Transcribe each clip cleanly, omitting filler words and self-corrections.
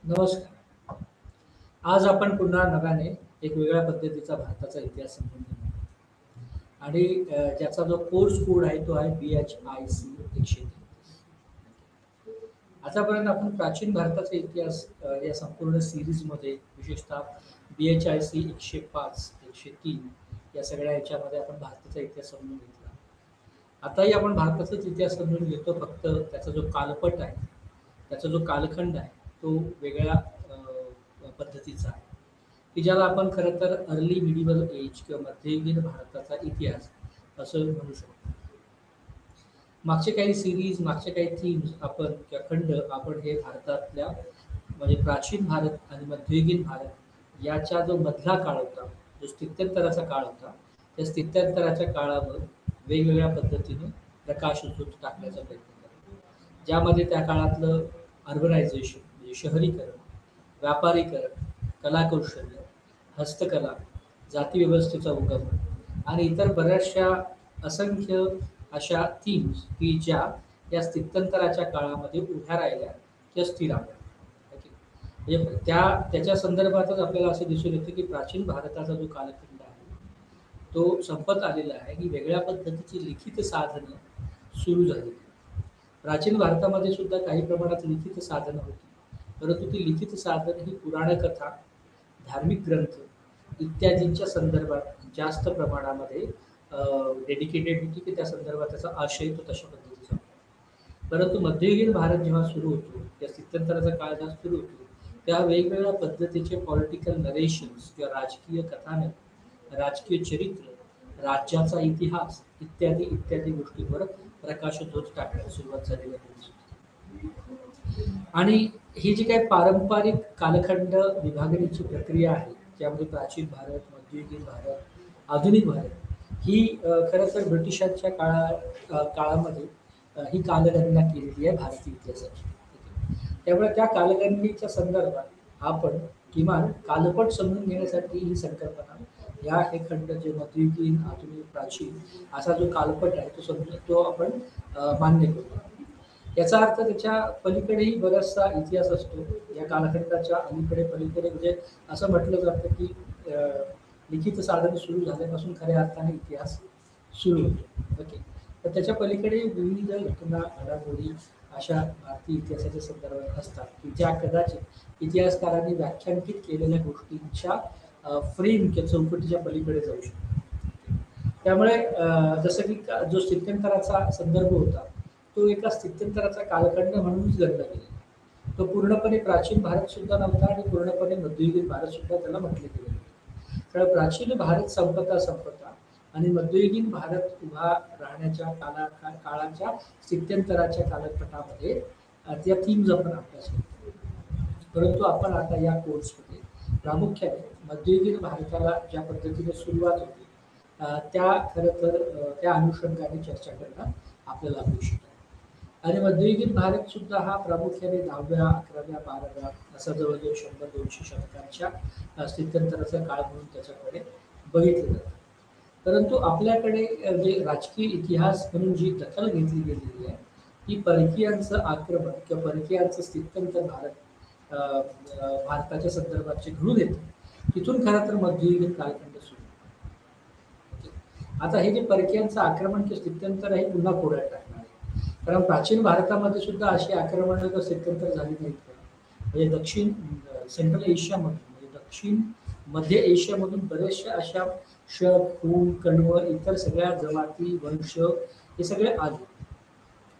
नमस्कार. आज आपण पुन्हा नव्याने एक वेगळ्या पद्धतीचा भारताचा इतिहास समजून घेणार आणि ज्याचा जो कोर्स कोड आहे तो आहे BHIC 130. आतापर्यंत आपण प्राचीन भारताचा इतिहास या संपूर्ण सिरीजमध्ये विशेषतः BHIC 105, 103 या सगळ्या याच्यामध्ये आपण भारताचा इतिहास समजून घेतला. आताही आपण भारताचाच इतिहास समजून घेतो, फक्त त्याचा जो कालपट आहे, त्याचा जो कालखंड आहे, तो वेगळ्या पद्धतीचा आहे, की ज्याला आपण खरं तर अर्ली मिडिवल एज किंवा मध्ययुगीन भारताचा इतिहास असं म्हणू शकतो. मागचे काही सीरीज, मागचे काही थीम्स आपण किंवा खंड आपण हे भारतातल्या म्हणजे प्राचीन भारत आणि मध्ययुगीन भारत याचा जो मधला काळ होता, जो स्थित्यंतराचा काळ होता, त्या स्थित्यंतराच्या काळावर वेगवेगळ्या पद्धतीने प्रकाश उचलून टाकण्याचा प्रयत्न केला. ज्यामध्ये त्या काळातलं अर्बनायझेशन म्हणजे शहरीकरण, व्यापारीकरण, कलाकौशल्य, हस्तकला, जातीव्यवस्थेचा उगम आणि इतर बऱ्याचशा असंख्य अशा थीम्स की ज्या या स्थित्यंतराच्या काळामध्ये उभ्या राहिल्या किंवा स्थिर राहिल्या. ओके. म्हणजे त्याच्या संदर्भातच आपल्याला असं दिसून येतं की प्राचीन भारताचा जो कालखंड आहे तो संपत आलेला आहे ही वेगळ्या पद्धतीची लिखित साधनं सुरू झाली. प्राचीन भारतामध्ये सुद्धा काही प्रमाणात लिखित साधनं होती, परंतु ती लिखित साधनं ही पुराणकथा, धार्मिक ग्रंथ इत्यादींच्या संदर्भात जास्त प्रमाणामध्ये डेडिकेटेड होती, की त्या संदर्भात त्याचा आशय तो तशा पद्धतीचा होता. परंतु मध्ययुगीन भारत जेव्हा सुरू होतो, त्या स्थित्यंतराचा काळ जेव्हा सुरू होतो, त्या वेगवेगळ्या पद्धतीचे पॉलिटिकल नरेशन्स किंवा राजकीय कथानक, राजकीय चरित्र, राज्याचा इतिहास इत्यादी इत्यादी गोष्टींवर प्रकाशझोत टाकण्यास सुरुवात झालेली आहे. आणि ही जी काही पारंपरिक कालखंड विभागणीची प्रक्रिया आहे, ज्यामध्ये प्राचीन भारत, मध्ययुगीन भारत, आधुनिक भारत ही खरं तर ब्रिटिशांच्या काळामध्ये ही कालगणना केलेली आहे भारतीय इतिहासाची. त्यामुळे त्या कालगणनेच्या संदर्भात आपण किमान कालपट समजून घेण्यासाठी ही संकल्पना या हे खंड जे मध्ययुगीन, आधुनिक, प्राचीन असा जो कालपट आहे तो समजून तो आपण मान्य करतो. याचा अर्थ त्याच्या पलीकडेही बराचसा इतिहास असतो. या कालखंडाच्या अलीकडे पलीकडे म्हणजे असं म्हटलं जातं की लिखित साधन सुरू झाल्यापासून खऱ्या अर्थाने इतिहास सुरू होतो. ओके. तर त्याच्या पलीकडे विविध घटना, घडामोडी अशा भारतीय इतिहासाच्या संदर्भात असतात, की ज्या कदाचित इतिहासकारांनी व्याख्यांकित केलेल्या गोष्टींच्या फ्रेम किंवा चौकटीच्या पलीकडे जाऊ शकतात. त्यामुळे जसं की जो स्थित्यंतराचा संदर्भ होता तो एका स्थित्यंतराचा कालखंड म्हणूनच गणला गेला. तो पूर्णपणे प्राचीन भारत सुद्धा नव्हता आणि पूर्णपणे मध्ययुगीन भारत सुद्धा त्याला म्हटले गेले होते. कारण प्राचीन भारत संपता आणि मध्ययुगीन भारत उभा राहण्याच्या काळाच्या स्थित्यंतराच्या कालखंडामध्ये त्या थीम्स आपण अभ्यास करतो. परंतु आपण आता या कोर्समध्ये प्रामुख्याने मध्ययुगीन भारताला ज्या पद्धतीने सुरुवात होती त्या खरं तर त्या अनुषंगाने चर्चा करणं आपल्याला अपेक्षित आहे. आणि मध्ययुगीन भारत सुद्धा हा प्रामुख्याने 10व्या, 11व्या, 12व्या असा जवळजवळ 100-200 शतकांच्या स्थित्यंतराचा काळ म्हणून त्याच्याकडे बघितलं जातं. परंतु आपल्याकडे जे राजकीय इतिहास म्हणून जी दखल घेतली गेलेली आहे ही परकीयांचं आक्रमण किंवा परकीयांचं स्थित्यंतर भारताच्या संदर्भात जे घडून येतं तिथून खरं तर मध्ययुगीन कालखंड सुरू. आता हे जे परकीयांचं आक्रमण किंवा स्थित्यंतर आहे पुन्हा पुढे टाकणार आहे. कारण प्राचीन भारतामध्ये सुद्धा अशी आक्रमणं किंवा स्थित्यंतर झाली नाहीत का? म्हणजे दक्षिण सेंट्रल एशियामधून म्हणजे दक्षिण मध्य एशियामधून बरेचशा अशा शक, हूण, कण्व इतर सगळ्या जमाती, वंश हे सगळे आले.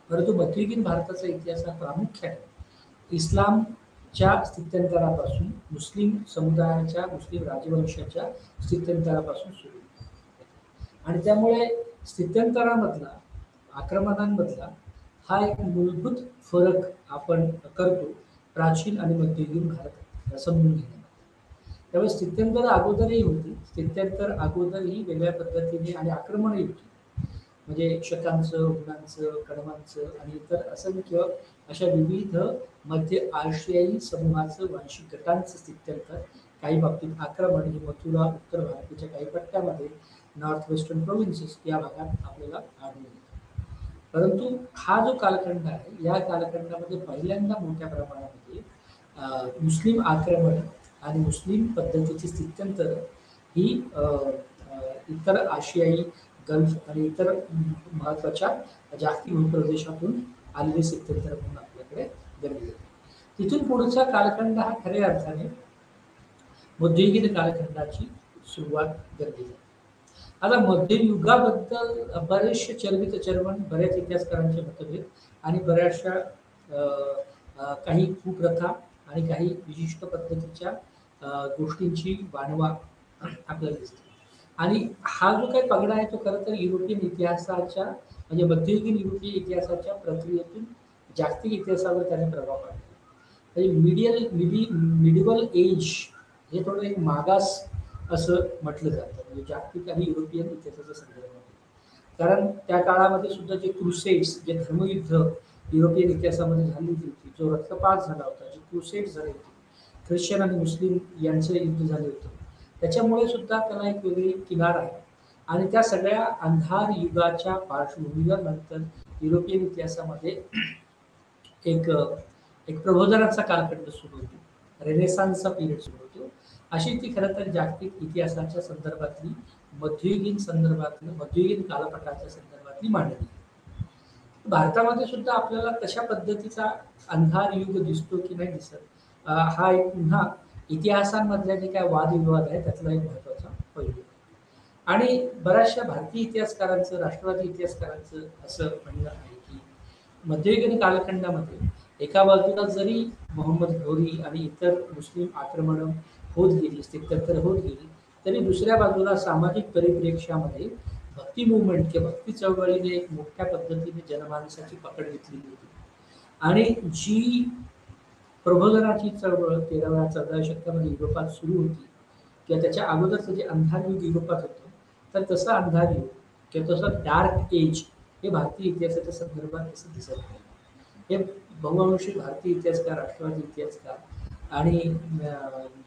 परंतु मध्ययुगीन भारताचा इतिहास हा प्रामुख्याने इस्लामच्या स्थित्यंतरापासून मुस्लिम समुदायाच्या, मुस्लिम राजवंशाच्या स्थित्यंतरापासून सुरू होतो. आणि त्यामुळे स्थित्यंतरामधला, आक्रमणांमधला हा एक मूलभूत फरक आपण करतो प्राचीन आणि मध्ययुगीन भारत समजून घेण्यामध्ये. त्यामुळे स्थित्यंतर अगोदरही होती, स्थित्यंतर अगोदरही वेगळ्या पद्धतीने आणि आक्रमणही होती. म्हणजे शकांचं, हुणांचं, कण्वांचं आणि इतर असंख्य अशा विविध मध्य आशियाई समूहाचं वांशिक गटांचं स्थित्यंतर, काही बाबतीत आक्रमण ही मथुरा, उत्तर भारताच्या काही पट्ट्यामध्ये, नॉर्थ वेस्टर्न प्रोव्हिन्सेस या भागात आपल्याला आढळून येतं. परंतु हा जो कालखंड आहे या कालखंडामध्ये पहिल्यांदा मोठ्या प्रमाणामध्ये मुस्लिम आक्रमण आणि मुस्लिम पद्धतीची स्थित्यंतर ही इतर आशियाई, गल्फ आणि इतर महत्त्वाच्या जागतिक भूप्रदेशातून आलेले स्थित्यंतर म्हणून आपल्याकडे गणले जाते. तिथून पुढचा कालखंड हा खऱ्या अर्थाने मध्ययुगीन कालखंडाची सुरुवात गणली जाते. आता मध्ययुगाबद्दल बरेचसे चर्वित चर्वण, बऱ्याच इतिहासकारांचे मतभेद आणि बऱ्याचशा काही कुप्रथा आणि काही विशिष्ट पद्धतीच्या गोष्टींची वाणवा आपल्याला दिसते. आणि हा जो काही पगडा आहे तो खरं तर युरोपियन इतिहासाच्या म्हणजे मध्ययुगीन युरोपीय इतिहासाच्या प्रक्रियेतून जागतिक इतिहासावर त्याने प्रभाव पाडला. म्हणजे मिडिवल एज हे थोडं एक मागास असं म्हटलं जातं म्हणजे जागतिक आणि युरोपियन इतिहासाच्या संदर्भामध्ये. कारण त्या काळामध्ये सुद्धा जे क्रुसेड्स, जे धर्मयुद्ध युरोपियन इतिहासामध्ये झाली होती, जो रक्तपात झाला होता, जे क्रुसेड झाले होते, ख्रिश्चन आणि मुस्लिम यांचं युद्ध झालं होतं, त्याच्यामुळे सुद्धा त्याला एक वेगळी किनार आहे. आणि त्या सगळ्या अंधार युगाच्या पार्श्वभूमीवर नंतर युरोपियन इतिहासामध्ये एक एक प्रबोधनाचा कालखंड सुरू होतो, रेनेसान्सचा पिरियड सुरू होतो. अशी ती खरं तर जागतिक इतिहासाच्या संदर्भातली मध्ययुगीन कालपटाच्या संदर्भातली मांडणी. भारतामध्ये सुद्धा आपल्याला तशा पद्धतीचा अंधार युग दिसतो की नाही दिसत, हा एक पुन्हा इतिहासांमधल्या जे काय वादविवाद आहे त्यातला एक महत्वाचा पैलू. आणि बऱ्याचशा भारतीय इतिहासकारांचं, राष्ट्रवादी इतिहासकारांचं असं म्हणणं आहे की मध्ययुगीन कालखंडामध्ये एका बाजूला जरी मोहम्मद घोरी आणि इतर मुस्लिम आक्रमणं होत गेली, स्थित्यंतर होत गेली, तरी दुसऱ्या बाजूला सामाजिक परिप्रेक्ष्यामध्ये भक्ती मुवमेंट किंवा भक्ती चळवळीने एक मोठ्या पद्धतीने जनमानसाची पकड घेतलेली होती. आणि जी प्रबोधनाची चळवळ 13व्या-14व्या शतकामध्ये युरोपात सुरू होती किंवा त्याच्या अगोदरचं जे अंधार युग युरोपात होतं, तर तसं अंधार युग किंवा तसं डार्क एज हे भारतीय इतिहासाच्या संदर्भात तसं दिसत नाही. हे बहुअंशी भारतीय इतिहासकार, राष्ट्रवादी इतिहासकार आणि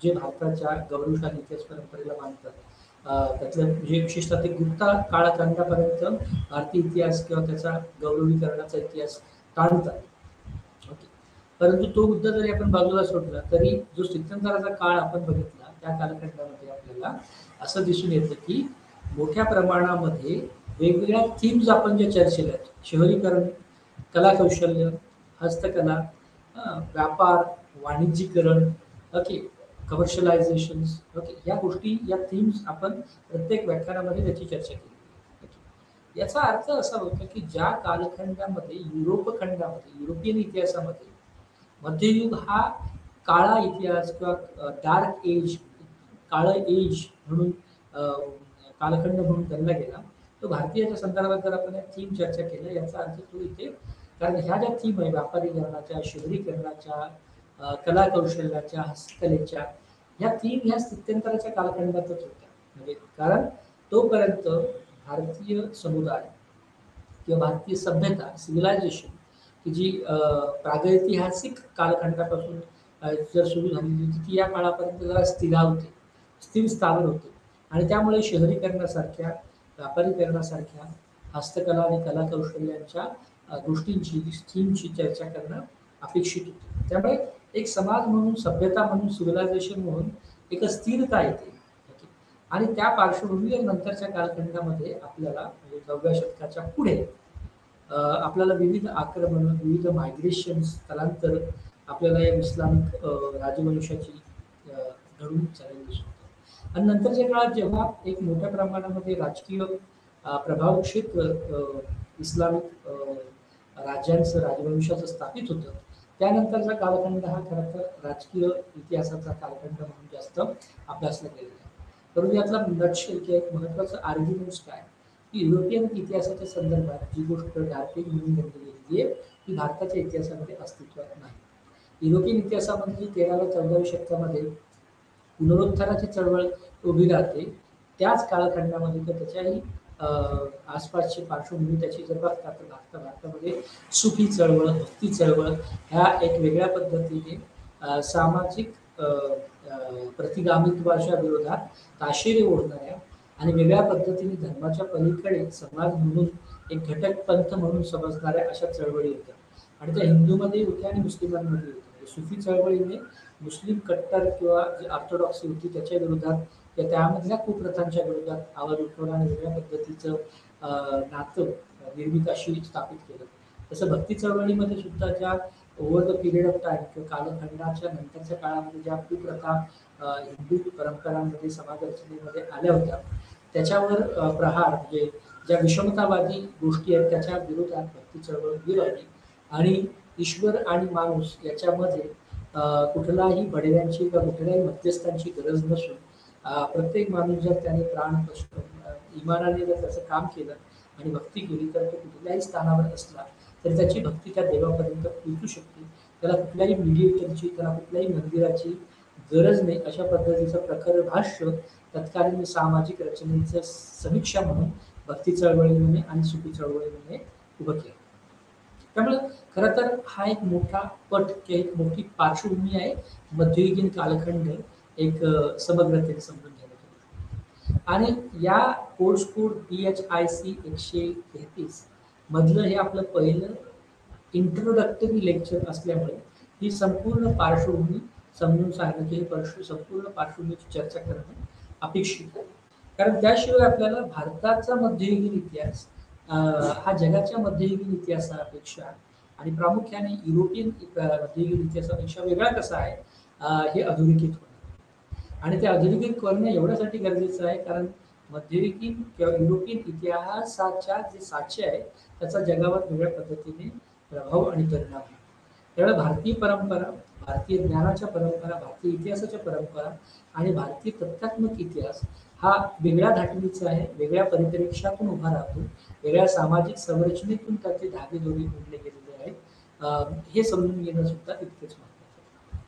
जे भारताच्या गौरवशाली इतिहास परंपरेला मानतात, त्यातलं म्हणजे विशेषतः ते गुप्ता काळखंडापर्यंत भारतीय इतिहास किंवा त्याचा गौरवीकरणाचा इतिहास ताणतात. ओके, परंतु तो मुद्दा जरी आपण बाजूला सोडला तरी जो स्थित्यंतराचा काळ आपण बघितला त्या कालखंडामध्ये आपल्याला असं दिसून येतं की मोठ्या प्रमाणामध्ये वेगवेगळ्या थीम्स आपण ज्या चर्चेला आहेत, शहरीकरण, कलाकौशल्य, हस्तकला, व्यापार, वाणिज्यीकरण, ओके, कमर्शियलायझेशन, ओके, या गोष्टी, या थीम्स आपण प्रत्येक व्याख्यानामध्ये त्याची चर्चा केली. ओके, याचा अर्थ असा होतो की ज्या कालखंडामध्ये युरोप खंडामध्ये, युरोपियन इतिहासामध्ये मध्ययुग हा काळा इतिहास किंवा डार्क एज, काळं एज म्हणून कालखंड म्हणून गणला गेला, तो भारतीयाच्या संदर्भात जर आपण या थीम चर्चा केलं याचा अर्थ तो इथे, कारण ह्या ज्या थीम आहे व्यापारीकरणाच्या, शहरीकरणाच्या, कला कौशल्याच्या, हस्तकलेच्या, ह्या थीम ह्या स्थित्यंतराच्या कालखंडातच होत्या. म्हणजे कारण तोपर्यंत भारतीय समुदाय किंवा भारतीय सभ्यता, सिव्हिलायझेशन, की जी प्रागैतिहासिक कालखंडापासून जर सुरू झालेली होती ती या काळापर्यंत जरा स्थिरावते, स्थिर स्थावर होते. आणि त्यामुळे शहरीकरणासारख्या, व्यापारीकरणासारख्या, हस्तकला आणि कलाकौशल्यांच्या गोष्टींची, थीमची चर्चा करणं अपेक्षित होतं. त्यामुळे एक समाज म्हणून, सभ्यता म्हणून, सिव्हिलायझेशन म्हणून एक स्थिरता येते. आणि त्या पार्श्वभूमीवर नंतरच्या कालखंडामध्ये आपल्याला म्हणजे 9व्या शतकाच्या पुढे आपल्याला विविध आक्रमणं, विविध मायग्रेशन, स्थलांतर आपल्याला या इस्लामिक राजवंशाची घडून चाललेली दिसतो. आणि नंतरच्या काळात जेव्हा एक मोठ्या प्रमाणामध्ये राजकीय प्रभाव क्षेत्र इस्लामिक राज्यांचं, राजवंशाचं स्थापित होतं, त्यानंतरचा कालखंड हा खरं तर राजकीय इतिहासाचा कालखंड म्हणून जास्त अभ्यासला गेलेला आहे. परंतु यातला नटशेल किंवा एक महत्त्वाचं आर्ग्युमेंट्स काय की युरोपियन इतिहासाच्या संदर्भात जी गोष्ट डार्क एज म्हणून गणली गेलेली आहे ती भारताच्या इतिहासामध्ये अस्तित्वात नाही. युरोपियन इतिहासामध्ये जी 13व्या-14व्या शतकामध्ये पुनरुत्थानाची चळवळ उभी राहते, त्याच कालखंडामध्ये तर त्याच्याही आसपासची पार्श्वभूमी त्याची जर बघता तर भारतामध्ये सुफी चळवळ, भक्ती चळवळ ह्या एक वेगळ्या पद्धतीने सामाजिक प्रतिगामित्वाच्या विरोधात ताशेरे ओढणाऱ्या आणि वेगळ्या पद्धतीने धर्माच्या पलीकडे समाज म्हणून एक घटक पंथ म्हणून समजणाऱ्या अशा चळवळी होत्या. आणि त्या हिंदूमध्ये होत्या आणि मुस्लिमांमध्ये होत्या. सुफी चळवळीने मुस्लिम कट्टर किंवा जी ऑर्थोडॉक्सी होती त्याच्या विरोधात किंवा त्यामधल्या कुप्रथांच्या विरोधात आवाज उठवणं आणि वेगळ्या पद्धतीचं नातं निर्मिताशी स्थापित केलं. तसं भक्ती चळवळीमध्ये सुद्धा ज्या over the period of time किंवा कालखंडाच्या नंतरच्या काळामध्ये ज्या कुप्रथा हिंदू परंपरांमध्ये समाज रचनेमध्ये आल्या होत्या त्याच्यावर प्रहार म्हणजे ज्या विषमतावादी गोष्टी आहेत त्याच्या विरोधात भक्ती चळवळ उभी राहिली आणि ईश्वर आणि माणूस याच्यामध्ये कुठलाही बडव्यांची किंवा कुठल्याही मध्यस्थांची गरज नसून प्रत्येक माणूस जर त्याने प्राण कष्ट इमानाने जर त्याचं काम केलं आणि भक्ती केली तर तो कुठल्याही स्थानावर असला तर त्याची भक्ती त्या देवापर्यंत पोहोचू शकते. त्याला कुठल्याही मिडिएटरची त्याला कुठल्याही मंदिराची गरज नाही. अशा पद्धतीचं प्रखर भाष्य तत्कालीन सामाजिक रचनेचं समीक्षा म्हणून भक्ती चळवळीने आणि सुफी चळवळीने उभं केलं. त्यामुळे खरं तर हा एक मोठा पट किंवा एक मोठी पार्श्वभूमी आहे मध्ययुगीन कालखंड एक समग्रतेने समजून घेण्यासाठी. आणि या कोर्स कोड BHIC 133 मधलं हे आपलं पहिलं इंट्रोडक्टरी लेक्चर असल्यामुळे ही संपूर्ण पार्श्वभूमी समजून सांगणं की संपूर्ण पार्श्वभूमीची चर्चा करणं अपेक्षित आहे. कारण त्याशिवाय आपल्याला भारताचा मध्ययुगीन इतिहास हा जगाच्या मध्ययुगीन इतिहासापेक्षा आणि प्रामुख्याने युरोपियन मध्ययुगीन इतिहासापेक्षा वेगळा कसा आहे हे अधोरेखित होणं. आणि ते अधोरेखित करणं एवढ्यासाठी गरजेचं आहे कारण मध्ययुगीन किंवा युरोपियन इतिहासाच्या जे साक्ष आहे त्याचा जगावर वेगळ्या पद्धतीने प्रभाव आणि परिणाम आहे. त्यामुळे भारतीय परंपरा, भारतीय ज्ञानाच्या परंपरा, भारतीय इतिहासाच्या परंपरा आणि भारतीय तथ्यात्मक इतिहास हा वेगळ्या धाटणीचा आहे, वेगळ्या परिप्रेक्ष्यातून उभा राहतो, वेगळ्या सामाजिक संरचनेतून त्याचे धागेदोरे जोडले गेलेले आहेत. हे समजून घेणं सुद्धा तितकेच महत्त्वाचं आहे.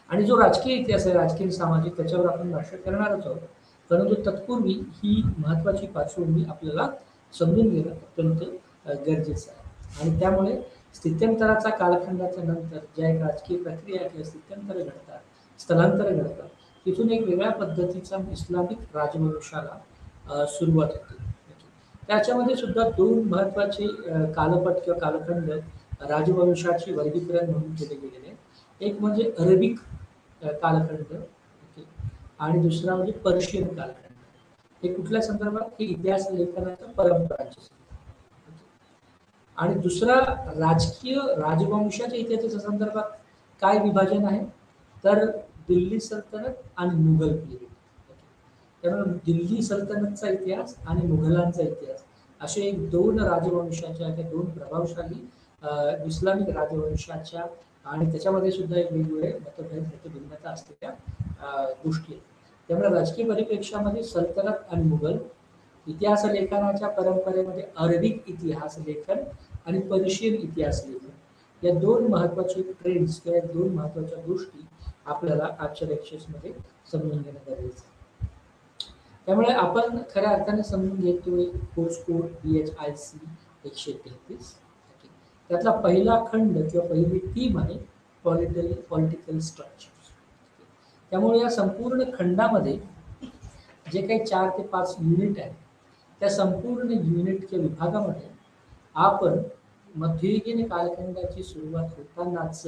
आणि जो राजकीय इतिहास आहे, राजकीय सामाजिक त्याच्यावर आपण भाष्य करणारच आहोत. परंतु तत्पूर्वी ही महत्त्वाची पार्श्वभूमी आपल्याला समजून घेणं अत्यंत गरजेचं आहे. आणि त्यामुळे स्थित्यंतराचा कालखंडाच्या नंतर ज्या एक राजकीय प्रक्रिया किंवा स्थित्यंतर घडतात, स्थलांतर घडतात, तिथून एक वेगळ्या पद्धतीचा इस्लामिक राजवंशाला सुरुवात होते. त्याच्यामध्ये सुद्धा दोन महत्त्वाचे कालपट किंवा कालखंड राजवंशाचे वर्गीकरण म्हणून केले गेलेले आहेत. एक म्हणजे अरेबिक कालखंड आणि दुसरा म्हणजे पर्शियन कालखंड. हे कुठल्या संदर्भात? हे इतिहास लेखनाच्या परंपरांचे. आणि दुसरा राजकीय राजवंशाच्या इतिहासाच्या संदर्भात काय विभाजन आहे तर दिल्ली सल्तनत आणि मुघल पिरियड. त्यामुळे दिल्ली सल्तनतचा इतिहास आणि मुघलांचा इतिहास असे एक दोन राजवंशाच्या दोन प्रभावशाली इस्लामिक राजवंशाच्या आणि त्याच्यामध्ये सुद्धा एक वेगवेगळे मतभेद भिन्नता असलेल्या गोष्टी आहेत. त्यामुळे राजकीय परिप्रेक्ष्यामध्ये सल्तनत आणि मुघल, इतिहास लेखनाच्या परंपरेमध्ये अरबिक इतिहास लेखन आणि पर्शियन इतिहास लेखन या दोन महत्त्वाचे ट्रेंड्स किंवा दोन महत्त्वाच्या गोष्टी आपल्याला आजच्या लेक्चर्समध्ये समजून घेणं गरजेचं आहे. त्यामुळे आपण खऱ्या अर्थाने समजून घेतोय कोर्स कोड BHIC 133. त्यातला पहिला खंड किंवा पहिली थीम आहे पॉलिटिकल स्ट्रक्चर. त्यामुळे या संपूर्ण खंडामध्ये जे काही 4 ते 5 युनिट आहेत त्या संपूर्ण युनिट किंवा विभागामध्ये आपण मध्ययुगीन कालखंडाची सुरुवात होतानाच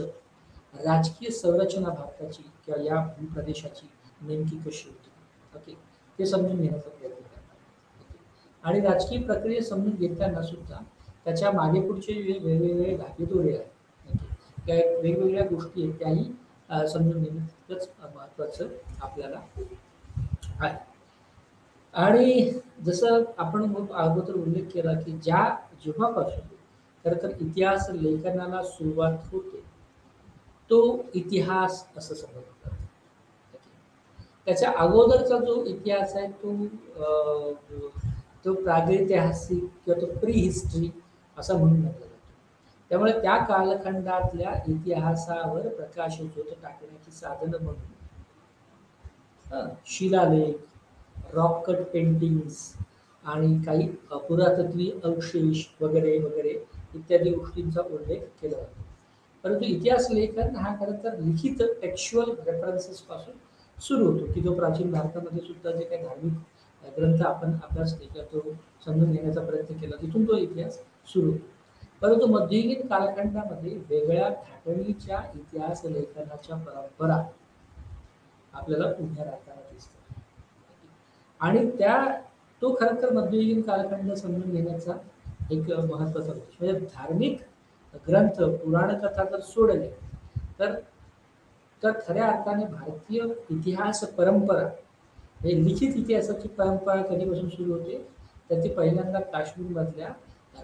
राजकीय संरचना भारताची किंवा या भूप्रदेशाची नेमकी कशी होती ओके ते समजून घेण्याचा प्रयत्न करणार. आणि राजकीय प्रक्रिया समजून घेताना सुद्धा त्याच्या मागे पुढचे वेगवेगळे धागेदोरे आहेत त्या वेगवेगळ्या गोष्टी आहेत त्याही समजून घेणं तितकंच महत्त्वाचं आपल्याला आहे. आणि जसं आपण अगोदर उल्लेख केला की जेव्हापासून खरं तर इतिहास लेखनाला सुरुवात होते तो इतिहास असं समजलं. त्याच्या अगोदरचा जो इतिहास आहे तो प्रागैतिहासिक किंवा तो प्री हिस्ट्री असं म्हणून म्हटलं जातो. त्यामुळे त्या कालखंडातल्या इतिहासावर प्रकाशझोत टाकण्याची साधनं म्हणून शिलालेख, रॉक कट पेंटिंग्स आणि काही पुरातत्वीय अवशेष वगैरे वगैरे इत्यादी गोष्टींचा उल्लेख केला जातो. परंतु इतिहास लेखन हा खरं तर लिखित टेक्स्च्युअल रेफरन्सेस पासून सुरू होतो की जो प्राचीन भारतामध्ये सुद्धा जे काही धार्मिक ग्रंथ आपण अभ्यासले किंवा तो समजून घेण्याचा प्रयत्न केला तिथून तो इतिहास सुरू होतो. परंतु मध्ययुगीन कालखंडामध्ये वेगळ्या थाटणीच्या इतिहास लेखनाच्या परंपरा आपल्याला उभ्या राहताना दिसतात. आणि तो खरं तर मध्ययुगीन कालखंड समजून घेण्याचा एक महत्त्वाचा उद्देश. म्हणजे धार्मिक ग्रंथ, पुराण कथा जर सोडले तर तर खऱ्या अर्थाने भारतीय इतिहास परंपरा, हे लिखित इतिहासाची परंपरा कधीपासून सुरू होते, तर ती पहिल्यांदा काश्मीरमधल्या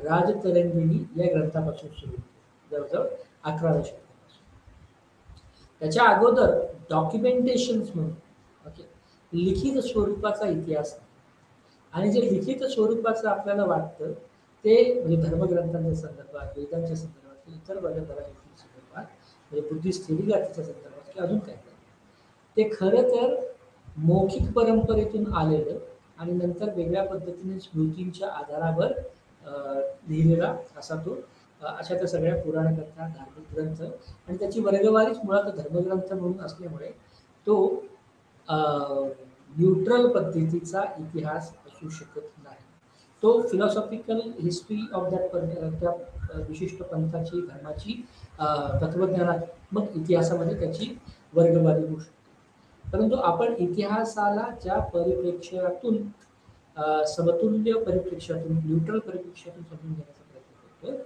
राजतरंगिणी या ग्रंथापासून सुरू होते, जवळजवळ 11व्या शतकापासून. त्याच्या अगोदर डॉक्युमेंटेशन्स म्हणून, ओके, लिखित स्वरूपाचा इतिहास आहे. आणि जे लिखित स्वरूपाचं आपल्याला वाटतं ते म्हणजे धर्मग्रंथांच्या संदर्भात, वेदांच्या संदर्भात, इतर बऱ्याच गोष्टींच्या संदर्भात, म्हणजे बुद्धिस्ट थिरीगाथीच्या संदर्भात किंवा अजून काय ते खरं तर मौखिक परंपरेतून आलेलं आणि नंतर वेगळ्या पद्धतीने स्मृतींच्या आधारावर लिहिलेला असा तो अशा त्या सगळ्या पुराण कथा, धार्मिक ग्रंथ आणि त्याची वर्गवारीच मुळात धर्मग्रंथ म्हणून असल्यामुळे तो न्यूट्रल पद्धतीचा इतिहास असू शकत नाही. तो फिलॉसॉफिकल हिस्ट्री ऑफ त्या विशिष्ट पंथाची, धर्माची, तत्वज्ञानात्मक इतिहासामध्ये त्याची वर्गवारी होऊ शकते. परंतु आपण इतिहासाला ज्या परिप्रेक्ष्यातून समतुल्य परिप्रेक्ष्यातून, न्यूट्रल परिप्रेक्ष्यातून समजून घेण्याचा प्रयत्न करतोय,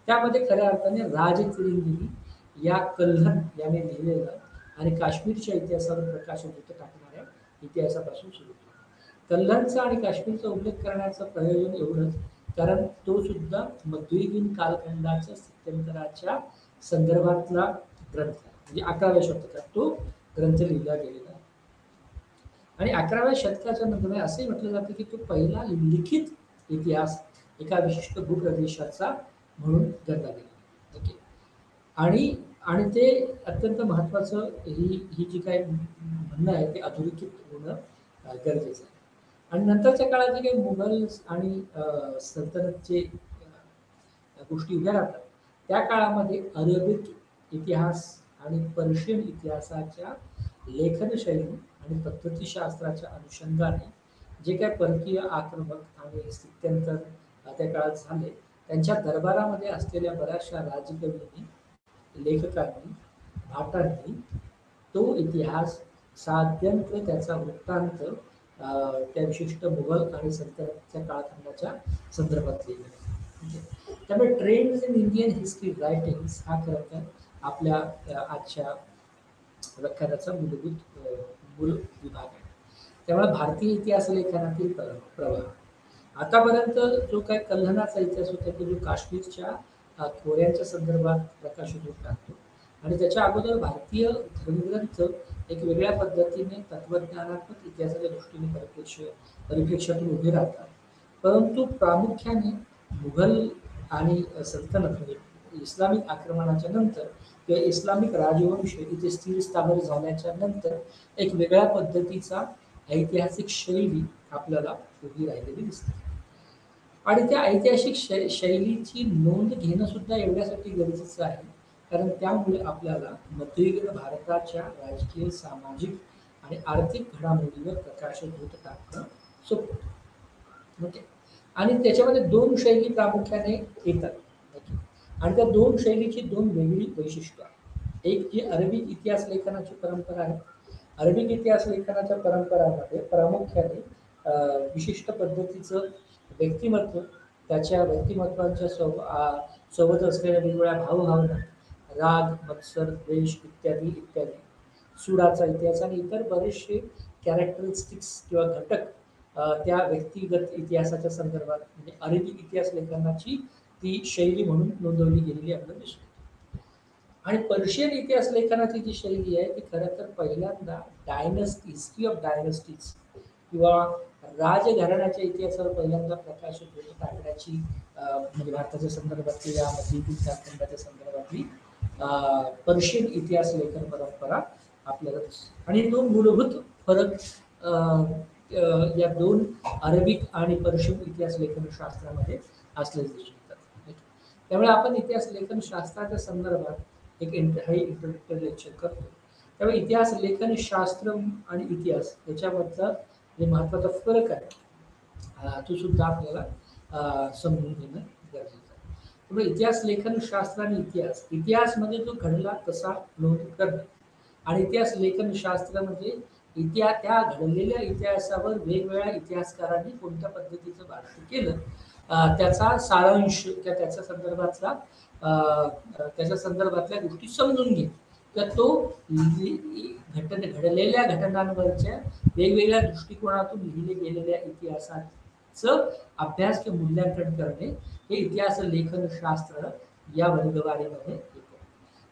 त्यामध्ये खऱ्या अर्थाने राजतिरिंगिनी या कल्हण याने लिहिलेलं आणि काश्मीरच्या इतिहासावर प्रकाशझोत टाकणाऱ्या इतिहासापासून सुरू होतो. कल्हणचा आणि काश्मीरचा उल्लेख करण्याचं प्रयोजन एवढंच, कारण तो सुद्धा मध्ययुगीन कालखंडाच्या स्थित्यंतराच्या संदर्भातला ग्रंथ आहे. म्हणजे 11व्या शतकात तो ग्रंथ लिहिला गेलेला आहे. आणि 11व्या शतकाच्या नंतर असंही म्हटलं जातं की तो पहिला लिखित इतिहास एका विशिष्ट भूप्रदेशाचा म्हणून गणला गेला. ओके. आणि आणि ते अत्यंत महत्त्वाचं, ही जी काही म्हणणं आहे ते अधोरेखित होणं गरजेचं आहे. आणि नंतरच्या काळात जे काही मुघल आणि सल्तनतचे गोष्टी उभ्या राहतात, त्या काळामध्ये अरबिक इतिहास आणि पर्शियन इतिहासाच्या लेखनशैली आणि पद्धतीशास्त्राच्या अनुषंगाने जे काही परकीय आक्रमक आणि स्थित्यंतर त्या काळात झाले, त्यांच्या दरबारामध्ये असलेल्या बऱ्याचशा राजकवींनी, लेखकांनी, भाटांनी तो इतिहास साध्यंत्र त्याचा वृत्तांत त्या विशिष्ट मुघल आणि सल्तनतच्या काळखंडाच्या संदर्भात लिहिलेला. त्यामुळे trends in Indian history writings हा खरं तर आपल्या आजच्या व्याख्यानाचा मूल विभाग आहे. त्यामुळे भारतीय इतिहास लेखनातील प्रवाह आतापर्यंत जो काही कल्हणाचा इतिहास होता तो जो काश्मीरच्या खोऱ्यांच्या संदर्भात प्रकाशित होत राहतो आणि त्याच्या अगोदर भारतीय धर्मग्रंथ एक वेगळ्या पद्धतीने तत्वज्ञानात्मक इतिहासाच्या दृष्टीने परिप्रेक्ष्यातून उभे राहतात. परंतु प्रामुख्याने मुघल आणि सल्तनत म्हणजे इस्लामिक आक्रमणाच्या नंतर किंवा इस्लामिक राजवंश इथे स्थिर स्थावर झाल्याच्या नंतर एक वेगळ्या पद्धतीचा ऐतिहासिक शैली आपल्याला उभी राहिलेली दिसते. आणि त्या ऐतिहासिक शैलीची नोंद घेणं सुद्धा एवढ्यासाठी गरजेचं आहे, कारण त्यामुळे आपल्याला मध्ययुगीन भारताच्या राजकीय, सामाजिक आणि आर्थिक घडामोडीवर प्रकाशझोत टाकणं सोपं होतं. ओके. आणि त्याच्यामध्ये 2 शैली प्रामुख्याने येतात. ओके. आणि त्या 2 शैलीची 2 वेगळी वैशिष्ट्य आहेत. एक जी अरबिक इतिहास लेखनाची परंपरा आहे. अरबिक इतिहास लेखनाच्या परंपरामध्ये प्रामुख्याने विशिष्ट पद्धतीचं व्यक्तिमत्व, त्याच्या व्यक्तिमत्वांच्या सोबत असलेल्या वेगवेगळ्या भावभावना, राग, मत्सर, द्वेष इत्यादी इत्यादी, सुडाचा इतिहास आणि इतर बरेचसे कॅरेक्टरिस्टिक्स किंवा घटक त्या व्यक्तिगत इतिहासाच्या संदर्भात म्हणजे अरबिक इतिहास लेखनाची ती शैली म्हणून नोंदवली गेलेली आपल्याला दिसते. आणि पर्शियन इतिहास लेखनाची जी शैली आहे ती खरं तर पहिल्यांदा हिस्ट्री ऑफ डायनेस्टीज किंवा राजघराण्याच्या इतिहासावर पहिल्यांदा प्रकाश टाकण्याची म्हणजे भारताच्या संदर्भातली या मध्ययुगीन कालखंडाच्या संदर्भातली पर्शियन इतिहास लेखन परंपरा आपल्याला दिसते. आणि 2 मूलभूत फरक या 2 अरबिक आणि पर्शियन इतिहास लेखन शास्त्रामध्ये असलेले दिसून येतात. त्यामुळे आपण इतिहास लेखन शास्त्राच्या संदर्भात एक इंट्रोडक्टरी लेक्चर करतो. त्यामुळे इतिहास लेखन शास्त्र आणि इतिहास याच्यामधला जे महत्त्वाचा फरक आहे तो सुद्धा आपल्याला समजून घेणं गरजेचं आहे. त्यामुळे इतिहास लेखन शास्त्र आणि इतिहास म्हणजे जो घडला तसा नोंद करणे आणि इतिहास लेखन शास्त्र म्हणजे त्या घडलेल्या इतिहासावर वेगवेगळ्या इतिहासकारांनी कोणत्या पद्धतीचं भाष्य केलं त्याचा सारांश किंवा त्याच्या संदर्भातल्या गोष्टी समजून घे तर तो घडलेल्या घटनांवरच्या वेगवेगळ्या दृष्टिकोनातून लिहिले गेलेल्या इतिहासाचं अभ्यास किंवा मूल्यांकन करणे हे इतिहास लेखन शास्त्र या वर्गवारीमध्ये येतं.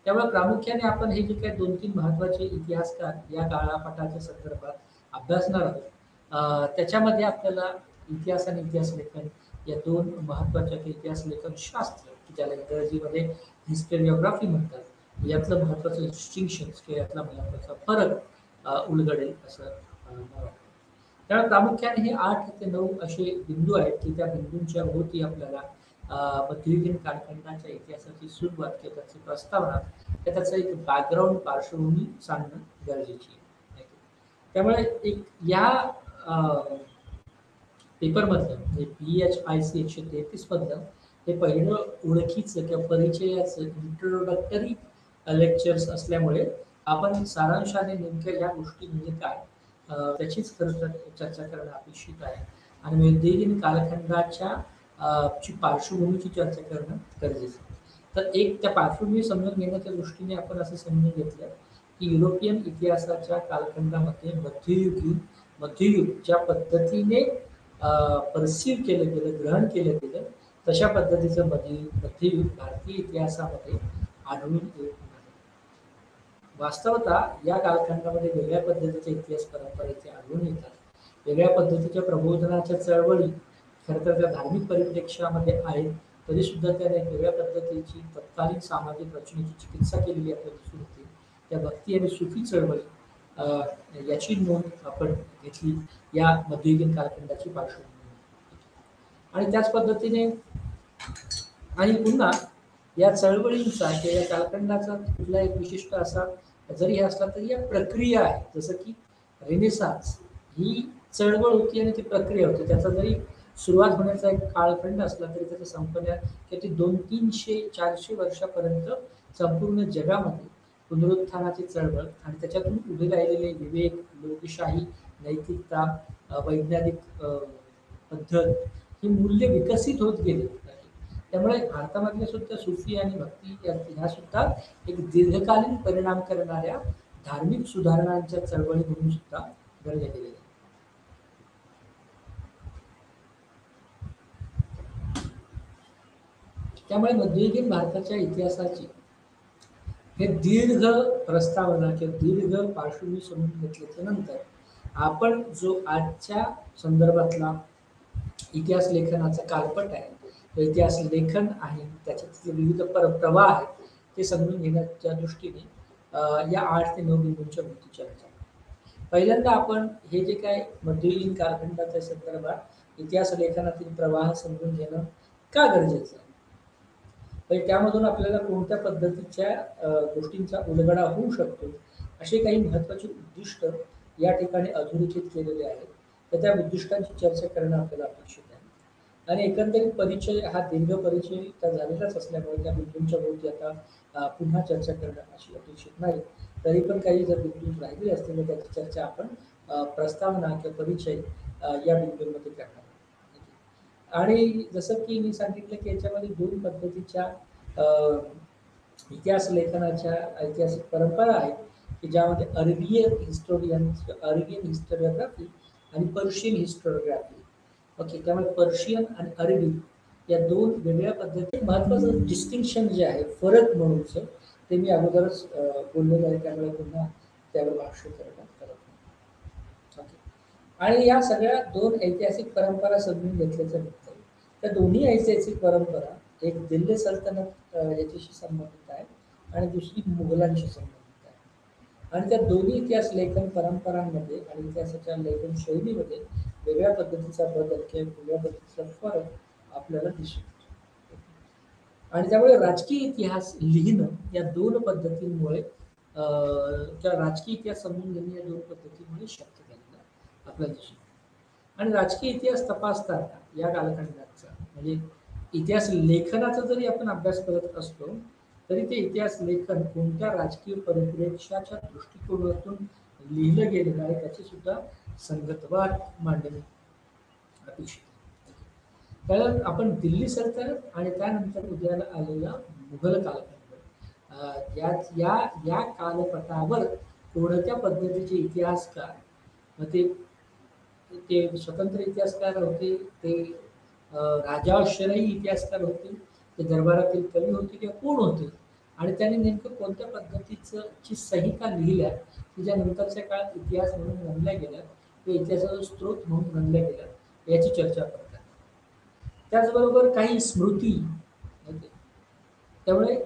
त्यामुळे प्रामुख्याने आपण हे जे काही 2-3 महत्वाचे इतिहासकार या काळापटाच्या संदर्भात अभ्यासणार आहोत त्याच्यामध्ये आपल्याला इतिहास आणि इतिहास लेखन या 2 महत्वाच्या इतिहास लेखन शास्त्र ज्याला इंग्रजीमध्ये हिस्टोरिओग्राफी म्हणतात यातलं महत्वाचं डिस्टिंक्शन किंवा यातला महत्वाचा फरक उलगडेल असं मला वाटतं. त्यामुळे प्रामुख्याने हे 8 ते 9 असे बिंदू आहेत की त्या बिंदूंच्या भोवती आपल्याला मध्ययुगीन कालखंडाच्या इतिहासाची सुरुवात किंवा त्याची प्रस्तावना किंवा त्याचं एक बॅकग्राऊंड पार्श्वभूमी सांगणं गरजेची आहे. त्यामुळे एक या पेपरमधलं म्हणजे PHIC 133 मधलं हे पहिलं ओळखीचं किंवा परिचयाचं इंट्रोडक्टरी लेक्चर्स असल्यामुळे आपण सारांशाने नेमक्या या गोष्टी म्हणजे काय त्याचीच खरं तर चर्चा करणं अपेक्षित आहे आणि मध्ययुगीन कालखंडाच्या ची पार्श्वभूमीची चर्चा करणं गरजेचं आहे. तर एक त्या पार्श्वभूमी समजून घेण्याच्या दृष्टीने आपण असं समजून घेतलं की युरोपियन इतिहासाच्या कालखंडामध्ये मध्ययुग ज्या पद्धतीने परसीव्ह केलं गेलं ग्रहण केलं गेलं तशा पद्धतीचं मध्ययुग भारतीय इतिहासामध्ये आढळून येत नाही. वास्तवतः या कालखंडामध्ये वेगळ्या पद्धतीचे इतिहास परंपरा इथे आढळून येतात. वेगळ्या पद्धतीच्या प्रबोधनाच्या चळवळी खरं तर त्या धार्मिक परिप्रेक्ष्यामध्ये आहेत तरी सुद्धा त्याने वेगळ्या पद्धतीची तत्कालीन सामाजिक रचनेची चिकित्सा केलेली आपल्याला दिसून येते. त्या भक्ती आणि सुफी चळवळी याची नोंद आपण घेतली या मध्ययुगीन कालखंडाची पार्श्वभूमी आणि त्याच पद्धतीने आणि पुन्हा या चळवळींचा किंवा या कालखंडाचा कुठला एक विशिष्ट असा जरी असला तरी या प्रक्रिया आहे. जसं की रेनेसान्स ही चळवळ होती आणि ती प्रक्रिया होती. त्याचा जरी सुरुवात होण्याचा एक कालखंड असला तरी त्याचं संपण्या किती 200-300-400 वर्षापर्यंत संपूर्ण जगामध्ये पुनरुत्थानाची चळवळ आणि त्याच्यातून उभे राहिलेले विवेक, लोकशाही, नैतिकता, वैज्ञानिक पद्धत ही मूल्य विकसित होत गेली. त्यामुळे भारतामधल्या सुद्धा सुफी आणि भक्ती ह्या सुद्धा एक दीर्घकालीन परिणाम करणाऱ्या धार्मिक सुधारणांच्या चळवळी म्हणून सुद्धा गणल्या गेलेल्या. त्यामुळे मध्ययुगीन भारताच्या इतिहासाची हे दीर्घ प्रस्तावना किंवा दीर्घ पार्श्वभूमी समजून घेतल्याच्या नंतर आपण जो आजच्या संदर्भातला इतिहास लेखनाचा कालपट आहे इतिहास लेखन आहे त्याच्यात विविध प्रवाह आहेत ते समजून घेण्याच्या दृष्टीने या 8 ते 9 बिंदूंच्या भोवती चर्चा. पहिल्यांदा आपण हे जे काय मध्ययुगीन कालखंडाच्या संदर्भात इतिहास लेखनातील प्रवाह समजून घेणं का गरजेचं आहे म्हणजे त्यामधून आपल्याला कोणत्या पद्धतीच्या गोष्टींचा उलगडा होऊ शकतो असे काही महत्वाचे उद्दिष्ट या ठिकाणी अधोरेखित केलेले आहेत. तर त्या उद्दिष्टांची चर्चा करणं आपल्याला अपेक्षित आहे आणि एकंदरीत परिचय हा दीर्घ परिचय त्या झालेलाच असल्यामुळे त्या बिंदूंच्या भोवती आता पुन्हा चर्चा करणं अशी अपेक्षित नाही. तरी पण काही जर बिंदू राहिले असतील तर त्याची चर्चा आपण प्रस्तावना किंवा परिचय या बिंदूंमध्ये करणार. आणि जसं की मी सांगितलं की याच्यामध्ये 2 पद्धतीच्या इतिहास लेखनाच्या ऐतिहासिक परंपरा आहेत की ज्यामध्ये अरेबियन हिस्टोरिओग्राफी आणि पर्शियन हिस्टोरिओग्राफी. ओके त्यामुळे पर्शियन आणि अरेबिक या 2 वेगळ्या पद्धती महत्वाचं डिस्टिंक्शन जे आहे फरक म्हणूनचं ते मी अगोदरच बोललेलं आहे त्यामुळे पुन्हा त्यावर भाष्य करत ओके. आणि या सगळ्या 2 ऐतिहासिक परंपरा समजून घेतल्याच्या नंतर त्या दोन्ही ऐतिहासिक परंपरा एक दिल्ली सल्तनत याच्याशी संबंधित आहे आणि दुसरी मुघलांशी संबंधित आहे आणि त्या दोन्ही इतिहास लेखन परंपरांमध्ये आणि इतिहासाच्या लेखन शैलीमध्ये वेगळ्या पद्धतीचा बदल किंवा वेगळ्या पद्धतीचा फरक आपल्याला दिसून येतो. आणि त्यामुळे राजकीय इतिहास लिहिणं या 2 पद्धतींमुळे किंवा राजकीय इतिहास समजून घेणं या 2 पद्धतीमुळे शक्य झालेलं आपल्याला दिसून. आणि राजकीय इतिहास तपासताना या कालखंडाचा म्हणजे इतिहास लेखनाचा जरी आपण अभ्यास करत असलो तरी ते इतिहास लेखन कोणत्या राजकीय परिप्रेक्ष्याच्या दृष्टिकोनातून लिहिलं गेलेलं आहे त्याची सुद्धा संगतवार मांडणी अपेक्षित आहे. कारण आपण दिल्ली सल्तनत आणि त्यानंतर उदयाला आलेला मुघल कालखंड या या या कालपटावर कोणत्या पद्धतीचे इतिहासकार मग ते ते स्वतंत्र इतिहासकार होते, ते राजाश्रयी इतिहासकार होते, ते दरबारातील कवी होते किंवा कोण होते आणि त्यांनी नेमकं कोणत्या पद्धतीचं ची संहिता लिहिल्या की ज्या नंतरच्या काळात इतिहास म्हणून गणल्या गेल्या किंवा इतिहासाचा स्रोत म्हणून गणल्या गेल्या याची चर्चा करतात. त्याचबरोबर काही स्मृती म्हणजे त्यामुळे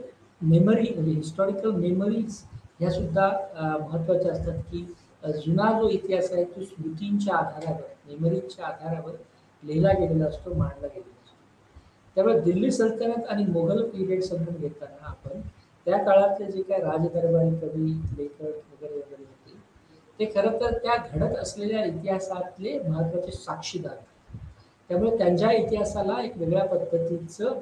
मेमरी म्हणजे हिस्टॉरिकल मेमरीज ह्या सुद्धा महत्त्वाच्या असतात की जुना जो इतिहास आहे तो स्मृतींच्या आधारावर मेमरीजच्या आधारावर लिहिला गेलेला असतो, मांडला गेलेला असतो. त्यामुळे दिल्ली सल्तनत आणि मोगल पिरियड समजून घेताना आपण त्या काळातले जे काही राजदरबारी कवी लेखक वगैरे वगैरे होते ते खरं तर त्या घडत असलेल्या इतिहासातले महत्त्वाचे साक्षीदार. त्यामुळे त्यांच्या इतिहासाला एक वेगळ्या पद्धतीचं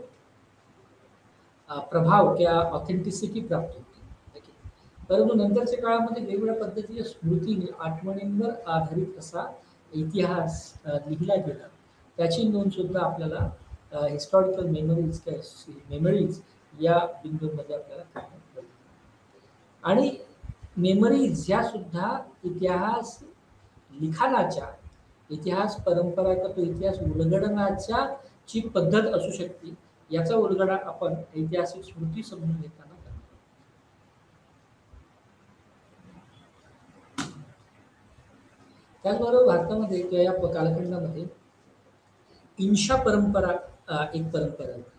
प्रभाव किंवा ऑथेंटिसिटी प्राप्त होते. ओके. परंतु नंतरच्या काळामध्ये वेगवेगळ्या पद्धतीच्या स्मृती आठवणींवर आधारित असा इतिहास लिहिला गेला. त्याची नोंद सुद्धा आपल्याला हिस्टॉरिकल मेमरीज मेमरीज या बिंदूंमध्ये आपल्याला पाहायला मिळते. आणि मेमरीज ह्या सुद्धा इतिहास लिखाणाच्या इतिहास परंपरा किंवा तो इतिहास उलगडण्याच्या ची पद्धत असू शकते. याचा उलगडा आपण ऐतिहासिक स्मृती समजून घेताना करतो. त्याचबरोबर भारतामध्ये किंवा या कालखंडामध्ये इंशा परंपरा एक परंपरा होती.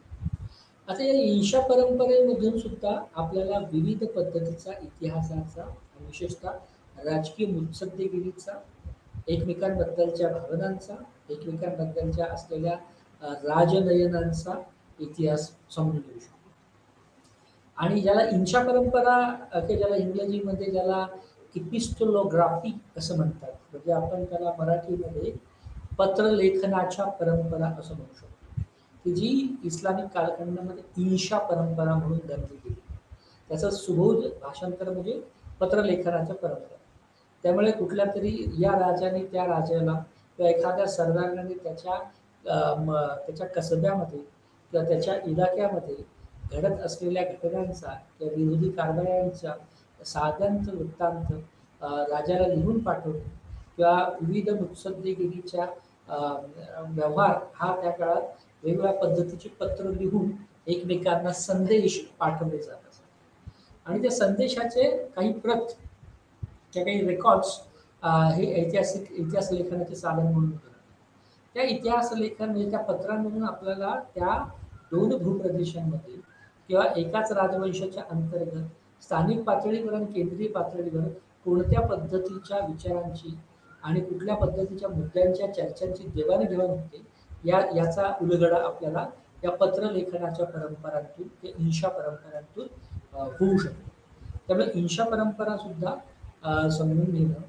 आता या इंशा परंपरेमधून सुद्धा आपल्याला विविध पद्धतीचा इतिहासाचा विशेषतः राजकीय मुत्सद्देगिरीचा, एकमेकांबद्दलच्या भावनांचा, एकमेकांबद्दलच्या असलेल्या राजनयनांचा इतिहास समजून घेऊ शकतो. आणि ज्याला इंशा परंपरा ज्याला इंग्रजीमध्ये ज्याला इपिस्टोलोग्राफी असं म्हणतात, म्हणजे आपण त्याला मराठीमध्ये पत्रलेखनाच्या परंपरा असं म्हणू शकतो, की जी इस्लामिक कालखंडामध्ये इंशा परंपरा म्हणून गणली गेली. त्याचं सुबोध भाषांतर म्हणजे पत्रलेखनाच्या परंपरा. त्यामुळे कुठल्या तरी या राजाने त्या राजाला किंवा एखाद्या सरदाराने त्याच्या कसब्यामध्ये किंवा त्याच्या इलाक्यामध्ये घडत असलेल्या घटनांचा किंवा विरोधी कारवायांचा साधांत वृत्तांत राजाला लिहून पाठवणे किंवा विविध मुत्सद्देगिरीच्या व्यवहार हा त्या काळात वेगवेगळ्या पद्धतीचे पत्र लिहून एकमेकांना संदेश पाठवले जात असतात. आणि त्या संदेशाचे काही प्रत त्या काही रेकॉर्ड्स हे इतिहास लेखनाचे साधन म्हणून करतात. त्या इतिहास लेखन म्हणजे त्या पत्रांमधून आपल्याला त्या दोन भूप्रदेशांमध्ये किंवा एकाच राजवंशाच्या अंतर्गत स्थानिक पातळीवर आणि केंद्रीय पातळीवर कोणत्या पद्धतीच्या विचारांची आणि कुठल्या पद्धतीच्या मुद्द्यांच्या चर्चांची देवाणघेवाण होते याचा उलगडा आपल्याला या पत्रलेखनाच्या परंपरांतून ते इंशा परंपरांतून होऊ शकतो. त्यामुळे इंशा परंपरा सुद्धा समजून घेणं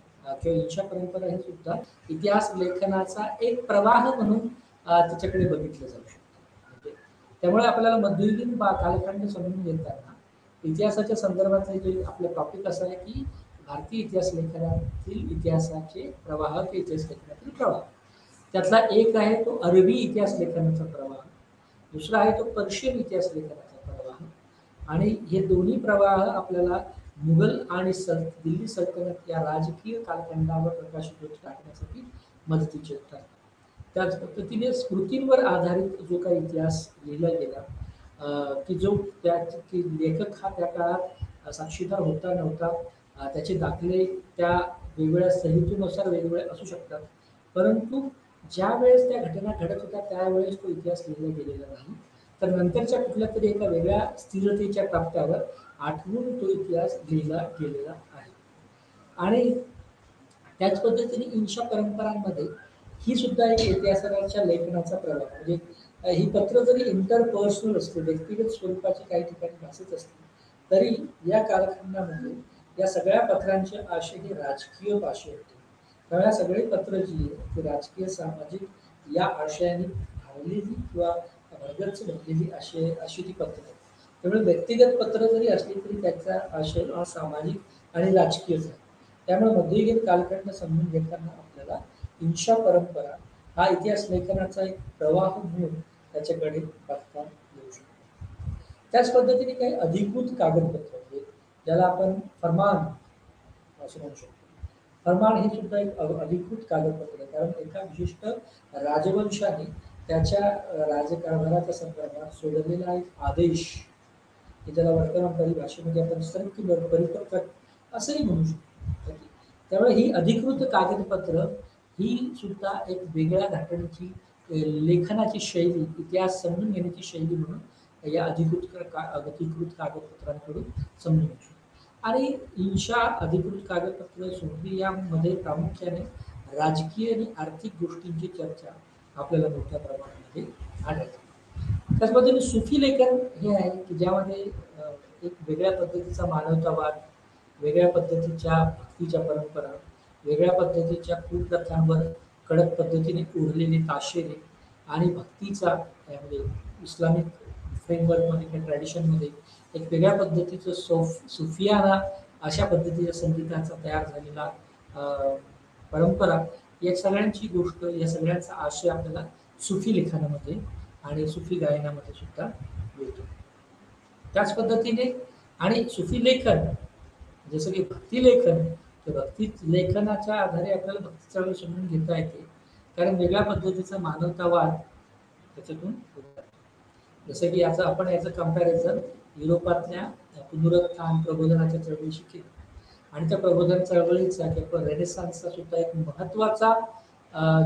किंवा इंशा परंपरा हे सुद्धा इतिहास लेखनाचा एक प्रवाह म्हणून त्याच्याकडे बघितलं जाऊ शकतं. त्यामुळे आपल्याला मध्ययुगीन कालखंड समजून घेताना इतिहासाच्या संदर्भातले जे आपलं टॉपिक असं आहे की भारतीय इतिहास लेखनातील इतिहासाचे प्रवाह ते इतिहास लेखनातील प्रवाह. त्यातला एक आहे तो अरबी इतिहास लेखनाचा प्रवाह, दुसरा आहे तो पर्शियन इतिहास लेखनाचा प्रवाह. आणि हे दोन्ही प्रवाह आपल्याला मुघल आणि दिल्ली सल्तनत या राजकीय कालखंडावर प्रकाशित टाकण्यासाठी मदतीचे ठरतात. त्याच पद्धतीने स्मृतींवर आधारित जो काही इतिहास लिहिला गेला की जो की लेखक हा त्या काळात साक्षीदार होता नव्हता, त्याचे दाखले त्या वेगवेगळ्या संहितेनुसार वेगवेगळे असू शकतात. परंतु ज्या वेळेस त्या घटना घडत होत्या त्यावेळेस तो इतिहास लिहिला गेलेला नाही, तर नंतरच्या कुठल्या तरी एका वेगळ्या स्थिरतेच्या टप्प्यावर आठवून तो इतिहास लिहिला गेलेला आहे. आणि त्याच पद्धतीने इंशा परंपरांमध्ये ही सुद्धा एक इतिहासाच्या लेखनाचा प्रवाह म्हणजे ही पत्र जरी इंटरपर्सनल असते, व्यक्तिगत स्वरूपाची काही ठिकाणी भाषेत असते, तरी या कालखंडामध्ये या सगळ्या पत्रांचे आशय हे राजकीय भाषे होते. त्यामुळे सगळे पत्र जी आहेत ती राजकीय सामाजिक या आशयाने भारलेली किंवा भरगच्च भरलेली अशी ती पत्र आहे. त्यामुळे व्यक्तिगत पत्र जरी असली तरी त्याचा आशय हा सामाजिक आणि राजकीयच आहे. त्यामुळे मध्ययुगीन कालखंड समजून घेताना आपल्याला हिंसा परंपरा हा इतिहास लेखनाचा एक प्रवाह म्हणून त्याच्याकडे बघता येऊ शकतो. त्याच पद्धतीने काही अधिकृत कागदपत्र म्हणजे ज्याला आपण फरमान असं म्हणू शकतो. फरमान हे सुद्धा एक अधिकृत कागदपत्र आहे, कारण एका विशिष्ट राजवंशाने त्याच्या राजकारभाराच्या संदर्भात सोडलेला एक आदेश, की ज्याला वर्तमानकारी भाषेमध्ये आपण सर्क्युलर परिपत्रक असंही म्हणू शकतो. त्यामुळे ही अधिकृत कागदपत्र ही सुद्धा एक वेगळ्या धाटणीची लेखनाची शैली, इतिहास समजून घेण्याची शैली म्हणून या अधिकृत कागदपत्रांकडून समजून घेऊ शकतो. आणि हिंसा अधिकृत कागदपत्र सोडली यामध्ये प्रामुख्याने राजकीय आणि आर्थिक गोष्टींची चर्चा आपल्याला मोठ्या प्रमाणामध्ये आढळते. त्याच पद्धतीने सुफी लेखन हे आहे की ज्यामध्ये एक वेगळ्या पद्धतीचा मानवतावाद, वेगळ्या पद्धतीच्या भक्तीच्या परंपरा, वेगळ्या पद्धतीच्या कुप्रथांवर कडक पद्धतीने ओढलेले ताशेरे आणि भक्तीचा त्यामध्ये इस्लामिक फ्रेमवर्कमध्ये किंवा ट्रॅडिशनमध्ये एक वेगळ्या पद्धतीचं सुफियाना अशा पद्धतीच्या संगीताचा तयार झालेला परंपरा, या सगळ्यांची गोष्ट, या सगळ्यांचा आशय आपल्याला सुफी लेखनामध्ये आणि सुफी गायनामध्ये सुद्धा मिळतो. त्याच पद्धतीने आणि सुफी लेखन जसं की भक्ती लेखन, तर भक्ती लेखनाच्या आधारे आपल्याला भक्ती चळवळ समजून घेता येते, कारण वेगळ्या पद्धतीचा मानवतावाद त्याच्यातून होतो. जसं की याचं कम्पॅरिझन युरोपातल्या पुनरुत्थान प्रबोधनाच्या चळवळीशी केलं, आणि त्या प्रबोधन चळवळीचा किंवा रेनेसान्सचा सुद्धा एक महत्वाचा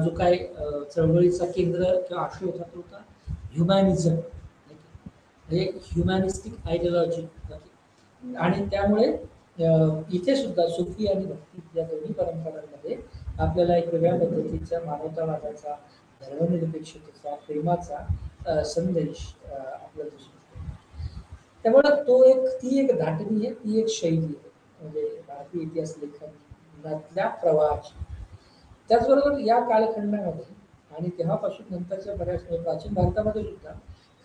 जो काही चळवळीचा केंद्र किंवा आशय होता तो होता ह्युमॅनिझम, म्हणजे ह्युमॅनिस्टिक आयडिओलॉजी. आणि त्यामुळे इथे सुद्धा सुफी आणि भक्ती या दोन्ही परंपरांमध्ये आपल्याला एक वेगळ्या पद्धतीच्या मानवतावादाचा, धर्मनिरपेक्षतेचा, प्रेमाचा संदेश आपल्याला दिसू शकतो. त्यामुळे ती एक धाटणी आहे, ती एक शैली आहे म्हणजे भारतीय इतिहास लेखनातल्या प्रवाहाची. त्याचबरोबर या कालखंडामध्ये आणि तेव्हापासून नंतरच्या बऱ्याच प्राचीन भारतामध्ये सुद्धा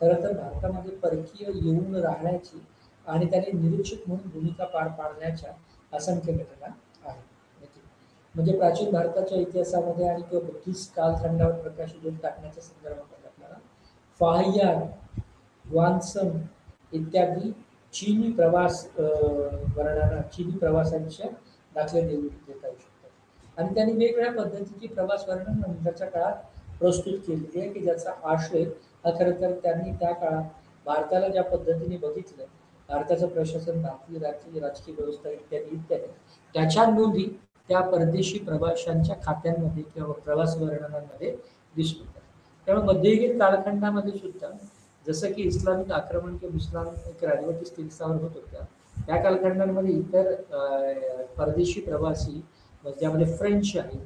खरं तर भारतामध्ये परकीय येऊन राहण्याची आणि त्याने निरीक्षक म्हणून भूमिका पार पाडण्याच्या असंख्य घटना आहेत. म्हणजे प्राचीन भारताच्या इतिहासामध्ये आणि किंवा बुद्धिस्ट कालखंडावर प्रकाश टाकण्याच्या संदर्भात आपल्याला फाहियान, ह्वानसन इत्यादी चीनी प्रवास चीनी प्रवासांच्या दाखले देता येऊ शकतात. आणि त्यांनी वेगवेगळ्या पद्धतीची प्रवास वर्णन नंतरच्या काळात प्रस्तुत केलेली आहे, की ज्याचा आशय हा खरं तर त्यांनी त्या काळात भारताला ज्या पद्धतीने बघितलं, भारताचं प्रशासन, भारतीय राजकीय व्यवस्था इत्यादी इत्यादी, त्याच्या नोंदी त्या परदेशी प्रवाशांच्या खात्यांमध्ये किंवा प्रवास वर्णनांमध्ये दिसून येतात. त्यामुळे मध्ययुगीन कालखंडामध्ये सुद्धा जसं की इस्लामिक आक्रमण किंवा इस्लामिक राजवटी स्थिरस्थावर होत होत्या, त्या कालखंडांमध्ये इतर परदेशी प्रवासी ज्यामध्ये फ्रेंच आहे,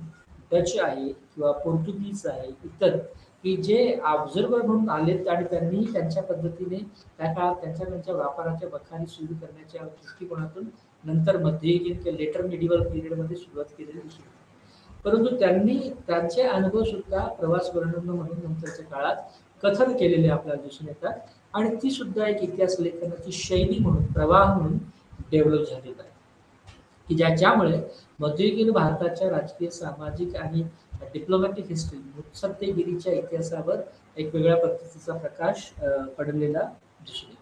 डच आहे किंवा पोर्तुगीज आहे, इतर की जे ऑब्झर्वर म्हणून आलेत आणि त्यांनी त्यांच्या पद्धतीने त्या काळात त्यांच्या व्यापाराच्या बखारी सुरू करण्याच्या दृष्टिकोनातून नंतर मध्ययुगीन किंवा लेटर मिडिवल पिरियडमध्ये सुरुवात केलेली दिसून येते. परंतु त्यांनी त्यांचे अनुभव सुद्धा प्रवास वर्णन म्हणून नंतरच्या काळात कथन केलेले आपल्याला दिसून येतात, आणि ती सुद्धा एक इतिहास लेखनाची शैली म्हणून, प्रवाह म्हणून डेव्हलप झालेला आहे, की ज्यामुळे मध्ययुगीन भारताच्या राजकीय, सामाजिक आणि डिप्लोमॅटिक हिस्ट्री, मुत्सद्देगिरीच्या इतिहासावर एक वेगळ्या पद्धतीचा प्रकाश पडलेला दिसून येतो.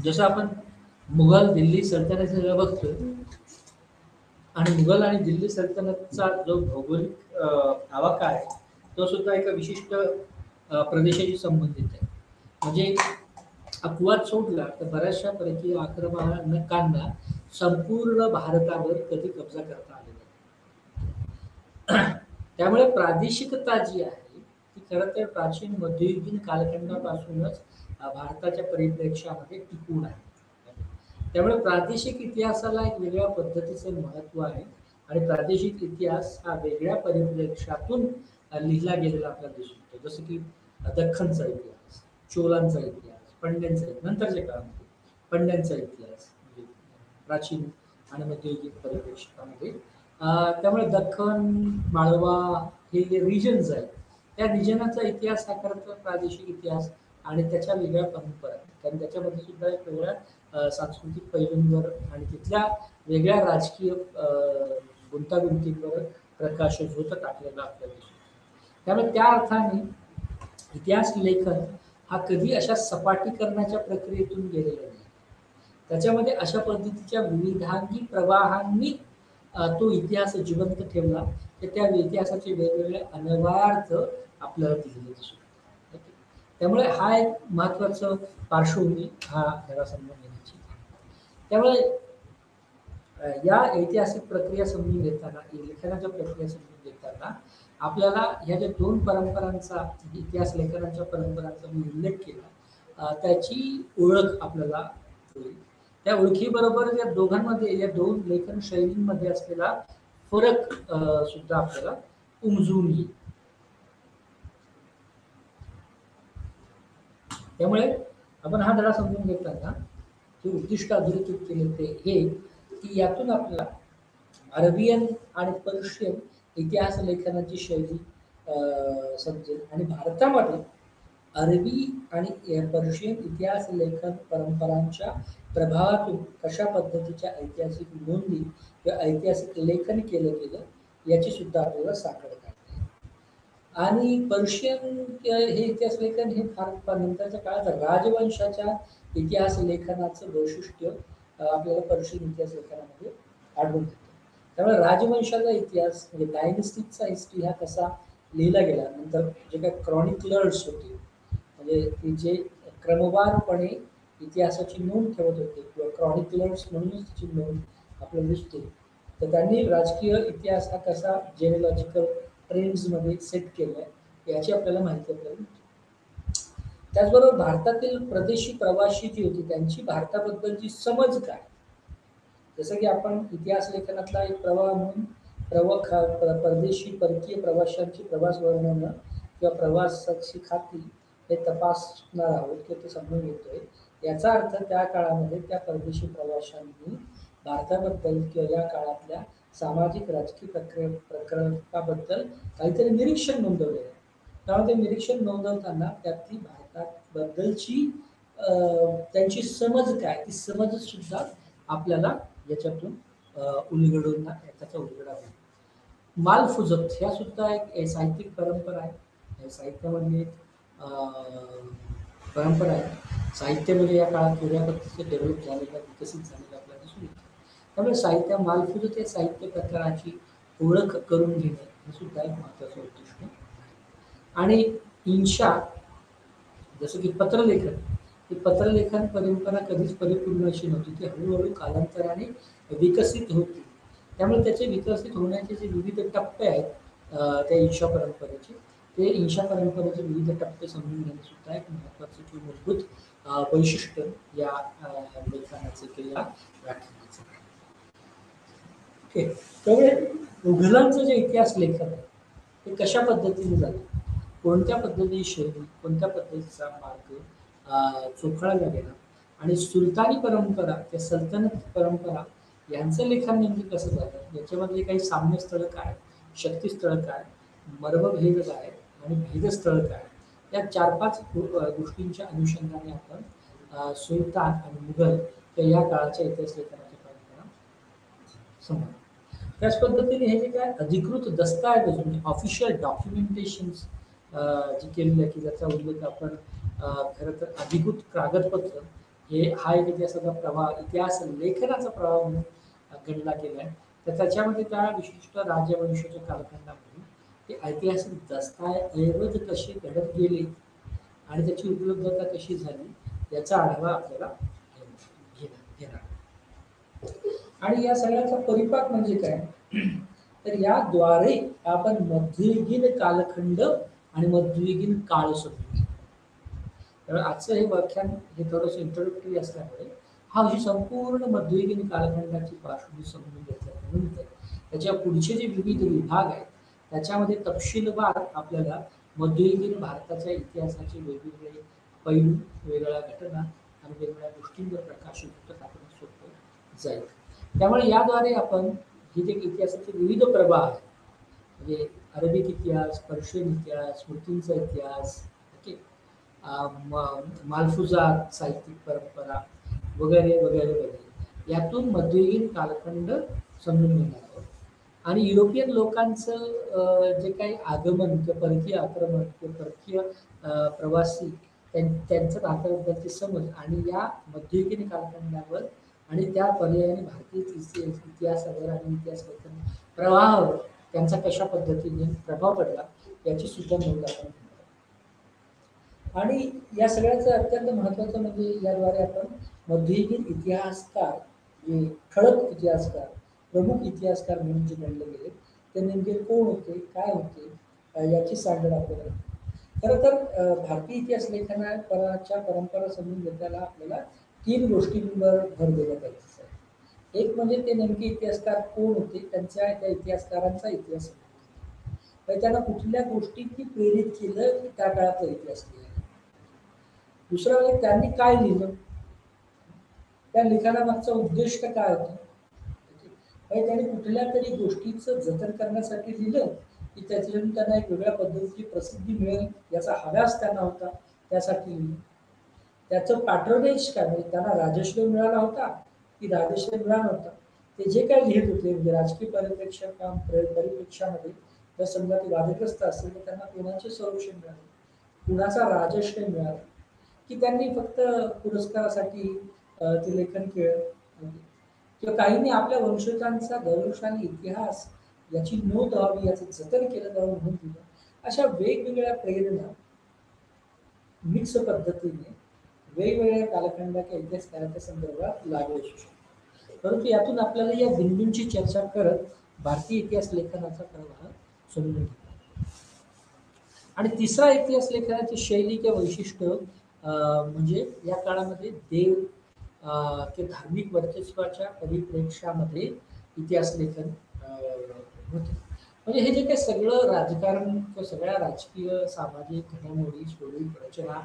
जसं आपण मुघल दिल्ली सल्तनतीला बघतोय, आणि मुघल आणि दिल्ली सल्तनतचा जो भौगोलिक आवाका आहे तो सुद्धा एका विशिष्ट प्रदेशाशी संबंधित आहे. म्हणजे अपवाद सोडला तर बऱ्याचशा परकीय आक्रमणकांना संपूर्ण भारतावर कधी कब्जा करता आलेला नाही. त्यामुळे प्रादेशिकता जी आहे ती खरं तर प्राचीन मध्ययुगीन कालखंडापासूनच भारताच्या परिप्रेक्ष्यामध्ये टिकून आहे. त्यामुळे प्रादेशिक इतिहासाला एक वेगळ्या पद्धतीचं महत्त्व आहे, आणि प्रादेशिक इतिहास हा वेगळ्या परिप्रेक्ष्यातून लिहिला गेलेला आपल्याला दिसून येतो. जसं की दख्खनचा इतिहास, चोलांचा इतिहास, पंड्यांचा इतिहास, नंतरच्या काळामध्ये पंड्यांचा इतिहास म्हणजे प्राचीन आणि मध्ययुगीन परिप्रेक्ष्यामध्ये त्यामुळे दख्खन, माळवा हे जे रिजन्स आहेत, त्या रिजनाचा इतिहास हा खरं तर प्रादेशिक इतिहास आणि त्याच्या वेगळ्या परंपरा आहेत. कारण त्याच्यामध्ये सुद्धा एक वेगळ्या सांस्कृतिक पैलूंवर आणि तिथल्या वेगळ्या राजकीय गुंतागुंतींवर प्रकाश झोत टाकलेला आपल्याला दिसतो. त्यामुळे त्या अर्थाने इतिहास लेखन हा कधी अशा सपाटीकरणाच्या प्रक्रियेतून गेलेला नाही. त्याच्यामध्ये अशा पद्धतीच्या विविधांगी प्रवाहांनी तो इतिहास जिवंत ठेवला तर त्या इतिहासाचे वेगवेगळे अन्वयार्थ आपल्याला दिलेले दिसू शकतात. त्यामुळे हा एक महत्वाचं पार्श्वभूमी हा जरा समजून घेण्याची. त्यामुळे या ऐतिहासिक प्रक्रिया समजून घेताना, लेखनाच्या प्रक्रिया समजून घेताना आपल्याला ह्या ज्या दोन परंपरांचा, इतिहास लेखनाच्या परंपरांचा मी उल्लेख केला, त्याची ओळख आपल्याला होईल. त्या ओळखीबरोबर या दोघांमध्ये, या दोन लेखन शैलींमध्ये असलेला फरक सुद्धा आपल्याला उमजून येईल. त्यामुळे आपण हा धडा समजून घेताना जे उद्दिष्ट अधोरेखित केले ते हे की यातून आपल्याला अरबियन आणि पर्शियन इतिहास लेखनाची शैली समजेल आणि भारतामध्ये अरबी आणि पर्शियन इतिहास लेखन परंपरांच्या प्रभावातून कशा पद्धतीच्या ऐतिहासिक नोंदी किंवा ऐतिहासिक लेखन केलं गेलं याची सुद्धा आपल्याला साखळ काढता येईल. आणि पर्शियन हे इतिहास लेखन हे फार नंतरच्या काळात राजवंशाच्या इतिहास लेखनाचं वैशिष्ट्य आपल्याला पर्शियन इतिहास लेखनामध्ये आढळून येतं. त्यामुळे राजवंशाचा इतिहास म्हणजे डायनेस्टिकचा हिस्ट्री हा कसा लिहिला गेला, नंतर जे काही क्रॉनिकलर्स होते म्हणजे की जे क्रमवारपणे इतिहासाची नोंद ठेवत होते किंवा क्रॉनिकलर्स म्हणूनच त्याची नोंद आपल्याला दिसते, तर त्यांनी राजकीय इतिहास हा कसा जेनोलॉजिकल ट्रेंड्समध्ये सेट केला आहे याची आपल्याला माहिती आपल्याला मिळते. त्याचबरोबर भारतातील प्रदेशी प्रवासी जी होती त्यांची भारताबद्दलची समज काय, जसं की आपण इतिहास लेखनातला एक प्रवाह म्हणून परदेशी परकीय प्रवाशांची प्रवास वर्णनं किंवा प्रवासाची खाती हे तपासणार आहोत किंवा ते समजून घेतोय. याचा अर्थ त्या काळामध्ये त्या परदेशी प्रवाशांनी भारताबद्दल किंवा या काळातल्या सामाजिक राजकीय प्रकल्पाबद्दल काहीतरी निरीक्षण नोंदवलेलं आहे. त्यामुळे ते निरीक्षण नोंदवताना त्यातली भारताबद्दलची त्यांची समज काय, ती समज सुद्धा आपल्याला याच्यातून उलगडून त्याचा उलगडा होईल. मालफुजत ह्या सुद्धा एक साहित्यिक परंपरा आहे. साहित्यामधली एक परंपरा आहे. साहित्य म्हणजे या काळात वेगळ्या पद्धतीचे डेव्हलप झालेलं, विकसित झालेलं आपल्याला दिसून येतं. त्यामुळे साहित्य मालफुजत या साहित्य प्रकाराची ओळख करून घेणे हे सुद्धा एक महत्त्वाचं उद्दिष्ट आहे. आणि इंशा जसं की पत्रलेखन, ही पत्रलेखन परंपरा कधीच परिपूर्ण अशी नव्हती, ती हळूहळू कालांतराने विकसित होती. त्यामुळे त्याचे विकसित होण्याचे जे विविध टप्पे आहेत त्या इंशा परंपरेचे, ते इंशा परंपरेचे विविध टप्पे समजून घेणे सुद्धा एक महत्त्वाचं किंवा मूलभूत वैशिष्ट्य या लेखनाचे किंवा व्याख्यानाचे. ओके, त्यामुळे मुघलांचं जे इतिहास लेखन आहे ते कशा पद्धतीने झालं, कोणत्या पद्धतीची शैली, कोणत्या पद्धतीचा मार्ग चोखळला गेला आणि सुलतानी परंपरा, त्या सल्तनत परंपरा यांचं लेखन नेमकं कसं झालं, याच्यामध्ये काही साम्यस्थळ काय, शक्तिस्थळ काय, मर्मभेद काय आणि भेदस्थळ काय, या 4-5 गोष्टींच्या अनुषंगाने आपण सुलतान आणि मुघल या काळाच्या इतिहास लेखनाची परंपरा समजतो. त्याच पद्धतीने हे जे काय अधिकृत दस्तऐवज म्हणजे ऑफिशियल डॉक्युमेंटेशन्स जी केलेली आहे की ज्याचा उल्लेख आपण खरं तर अधिकृत कागदपत्र हे हा एक इतिहासाचा प्रवाह, इतिहास लेखनाचा प्रवाह म्हणून गणला गेला आहे. तर त्याच्यामध्ये त्या विशिष्ट राजवंशाच्या कालखंडामध्ये ते ऐतिहासिक दस्तऐवज कसे घडत गेले आणि त्याची उपलब्धता कशी झाली याचा आढावा आपल्याला घेणार. आणि या सगळ्याचा परिपाक म्हणजे काय, तर याद्वारे आपण मध्ययुगीन कालखंड आणि मध्ययुगीन काळ समजू. त्यामुळे आजचं हे व्याख्यान हे थोडंसं इंट्रोडक्टरी असल्यामुळे हा ही संपूर्ण मध्ययुगीन कालखंडाची पार्श्वभूमी समजून घेतल्यानंतर त्याच्या पुढचे जे विविध विभाग आहेत त्याच्यामध्ये तपशीलवार आपल्याला मध्ययुगीन भारताच्या इतिहासाचे वेगवेगळे पैलू, वेगवेगळ्या घटना आणि वेगवेगळ्या गोष्टींवर प्रकाश टाकणं सोपं जाईल. त्यामुळे याद्वारे आपण ही जे इतिहासाचे विविध प्रवाह आहेत, म्हणजे अरबिक इतिहास, पर्शियन इतिहास, स्मृतींचा इतिहास, ओके, मालफुजात साहित्यिक परंपरा वगैरे वगैरे वगैरे, यातून मध्ययुगीन कालखंड समजून घेणार आहोत. आणि युरोपियन लोकांचं जे काही आगमन किंवा परकीय आक्रमण किंवा परकीय प्रवासी, त्यांचं भारताबद्दलची समज आणि या मध्ययुगीन कालखंडावर आणि त्या पर्यायाने भारतीय इतिहासावर आणि इतिहास लेखन प्रवाहावर त्यांचा कशा पद्धतीने प्रभाव पडला याची सुद्धा नोंद आपण घेणार आहोत. आणि या सगळ्याचं अत्यंत महत्त्वाचं म्हणजे याद्वारे आपण मध्ययुगीन इतिहासकार, जे ठळक इतिहासकार, प्रमुख इतिहासकार म्हणून जे गणले गेले, ते नेमके कोण होते, काय होते, याची सांगड आपल्याला. खरं तर भारतीय इतिहास लेखनाच्या परंपरा समजून घेताना आपल्याला 3 गोष्टींवर भर दिला पाहिजे. एक म्हणजे ते नेमके इतिहासकार कोण होते, त्या इतिहासकारांचा इतिहास, त्यांना कुठल्या गोष्टींनी प्रेरित केलं की त्या काळातला इतिहास लिहायला. दुसरं म्हणजे त्यांनी काय लिहिलं, त्या लिखाणामागचा उद्देश काय होता, म्हणजे त्यांनी कुठल्या तरी गोष्टीचं जतन करण्यासाठी लिहिलं की त्याच्यातून त्यांना एक वेगळ्या पद्धतीची प्रसिद्धी मिळेल याचा हव्यास त्यांना होता, त्यासाठी लिहिलं. त्याचं पॅट्रोनेज काय, म्हणजे त्यांना राजश्रय मिळाला होता की राजश्रय मिळाला नव्हता, ते जे काही लिहित होते म्हणजे राजकीय परिप्रेक्षामध्ये जर समजा ते वादग्रस्त असेल तर त्यांना कोणाचे संरक्षण मिळाले, कुणाचा राजश्रय मिळाला, की त्यांनी फक्त पुरस्कारासाठी ते लेखन केलं, किंवा काहींनी आपल्या वंशजांचा गौरवशाली इतिहास याची नोंद व्हावी, याचं जतन केलं जावं म्हणून दिलं. अशा वेगवेगळ्या प्रेरणा मिक्स पद्धतीने वेगवेगळ्या कालखंडाच्या इतिहासकाराच्या संदर्भात लागू असू शकतो. परंतु यातून आपल्याला या बिंदूंची चर्चा करत भारतीय इतिहास लेखनाचा प्रवाह समजून घेतला. आणि तिसरा इतिहास लेखनाची शैली किंवा वैशिष्ट्य म्हणजे या काळामध्ये देव ते धार्मिक वर्चस्वाच्या परिप्रेक्षामध्ये इतिहास लेखन होते. म्हणजे हे जे काही सगळं राजकारण किंवा सगळ्या राजकीय सामाजिक घडामोडी स्वरूप रचना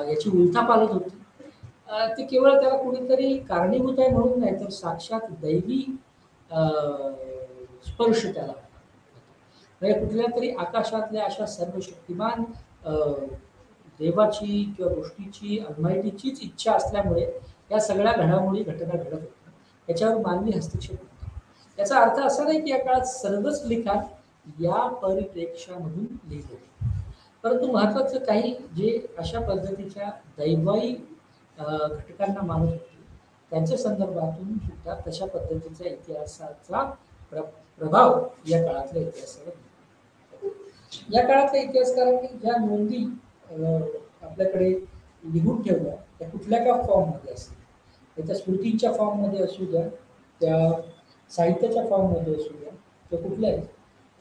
याची उलथापालथ होती, ते केवळ त्याला कुणीतरी कारणीभूत आहे म्हणून नाही, तर साक्षात दैवी स्पर्श त्याला होता. म्हणजे कुठल्या तरी आकाशातल्या अशा सर्व शक्तिमान देवाची किंवा गोष्टीची अलमायटीचीच इच्छा असल्यामुळे या सगळ्या घडामोडी घटना घडत होत्या, याच्यावर मानवी हस्तक्षेप होता. याचा अर्थ असा नाही की या काळात सर्वच लिखाण या परिप्रेक्षामधून लिहिलं, परंतु महत्वाचं काही जे अशा पद्धतीच्या दैवाई घटकांना मानत होते त्यांच्या संदर्भातून सुद्धा तशा पद्धतीचा इतिहासाचा प्रभाव या काळातल्या इतिहासावर. या काळातल्या इतिहासकारांनी ज्या नोंदी आपल्याकडे लिहून ठेवल्या त्या कुठल्या का फॉर्ममध्ये असतील, त्याच्या स्मृतींच्या फॉर्ममध्ये असू द्या, त्या साहित्याच्या फॉर्ममध्ये असू द्या, किंवा कुठल्याही,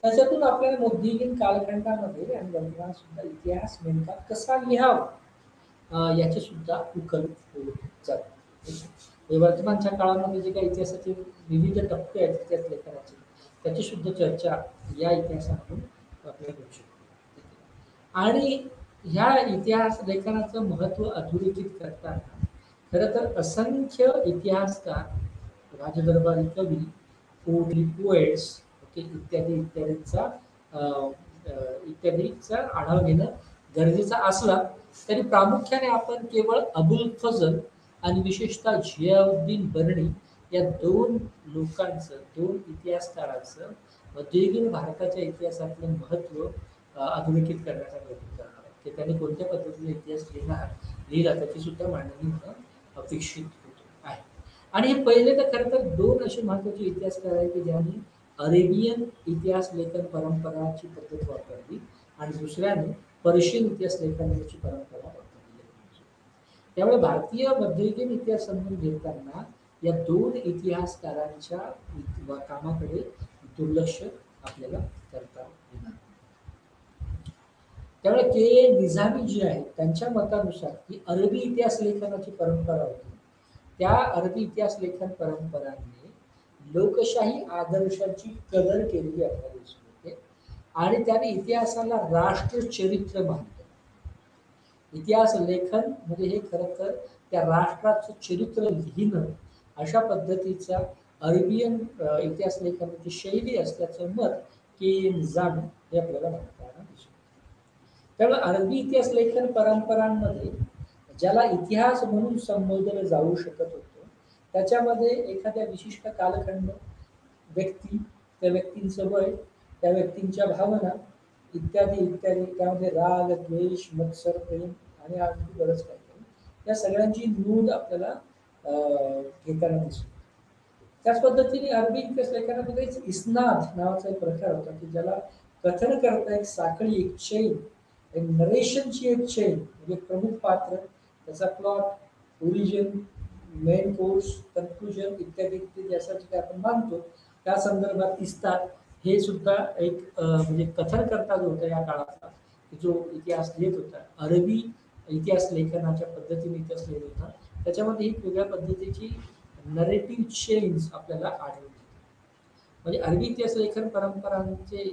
त्याच्यातून आपल्याला मध्ययुगीन कालखंडामध्ये आणि वर्तमानात सुद्धा इतिहास नेमका कसा लिहावा याची सुद्धा उकल होत जाते. वर्तमानच्या काळामध्ये जे काही इतिहासाचे विविध टप्पे आहेत इतिहास लेखनाचे, त्याची सुद्धा चर्चा या इतिहासामधून आपल्याला होऊ शकते. आणि ह्या इतिहास लेखनाचं महत्त्व अधोरेखित करताना खरं तर असंख्य इतिहासकार, राजदरबारी कवी, पोएट्स, ओके, इत्यादी इत्यादींचा इत्यादीचा आढावा घेणं गरजेचं असला तरी प्रामुख्याने आपण केवळ अबुल फजल आणि विशेषतः झियाउद्दीन बर्णी या 2 लोकांचं, 2 इतिहासकारांचं मध्ययुगीन भारताच्या इतिहासातलं महत्त्व अधोरेखित करण्याचा प्रयत्न करणार आहे, की त्यांनी कोणत्या पद्धतीने इतिहास लिहिला त्याची सुद्धा मांडणी होणं अपेक्षित होत आहे. आणि हे पहिले तर खरं तर 2 असे महत्त्वाचे इतिहासकार आहेत की ज्यांनी अरेबियन इतिहास लेखन परंपराची पद्धत वापरली आणि दुसऱ्याने पर्शियन इतिहास लेखनाची परंपरा वापरली. त्यामुळे भारतीय मध्ययुगीन इतिहास समजून घेताना या 2 इतिहासकारांच्या कामाकडे दुर्लक्ष आपल्याला करता येणार. त्यामुळे के निझामी जे आहेत त्यांच्या मतानुसार ही अरबी इतिहास लेखनाची परंपरा होती, त्या अरबी इतिहास लेखन परंपरांनी लोकशाही आदर्शांची कदर केलेली आपल्याला दिसून येते आणि त्याने इतिहासाला राष्ट्रचरित्र मानलं. इतिहास लेखन म्हणजे हे खरं तर त्या राष्ट्राचं चरित्र लिहिणं अशा पद्धतीचा अरेबियन इतिहास लेखनाची शैली असल्याचं मत केनझान हे आपल्याला म्हणताना दिसतं. त्यामुळे अरबी इतिहास लेखन परंपरांमध्ये ज्याला इतिहास म्हणून संबोधलं जाऊ शकत होतं, त्याच्यामध्ये एखाद्या विशिष्ट कालखंड, व्यक्ती, त्या व्यक्तींचं वय, त्या व्यक्तींच्या भावना इत्यादी इत्यादी, त्यामध्ये राग, द्वेष, मत्सर, प्रेम आणि अगदी बरंच काही, या सगळ्यांची नोंद आपल्याला घेताना दिसतो. त्याच पद्धतीने अरबी इतिहास लेखनामध्ये इस्नाद नावाचा एक प्रकार होता की ज्याला कथन करता एक साखळी, एक चेन, एक नरेशनची एक चेन, म्हणजे प्रमुख पात्र, त्याचा plot, origin, main course, conclusion इत्यादी इत्यादी असं जे आपण मानतो त्या संदर्भात इस्ताद हे सुद्धा एक म्हणजे कथन करता जो होता या काळातला, जो इतिहास लिहित होता, अरबी इतिहास लेखनाच्या पद्धतीने इतिहास लिहित होता, त्याच्यामध्ये एक वेगळ्या पद्धतीची नरेटिव्ह चेन्स आपल्याला आढळून येते. म्हणजे अरबी इतिहास लेखन परंपरांचे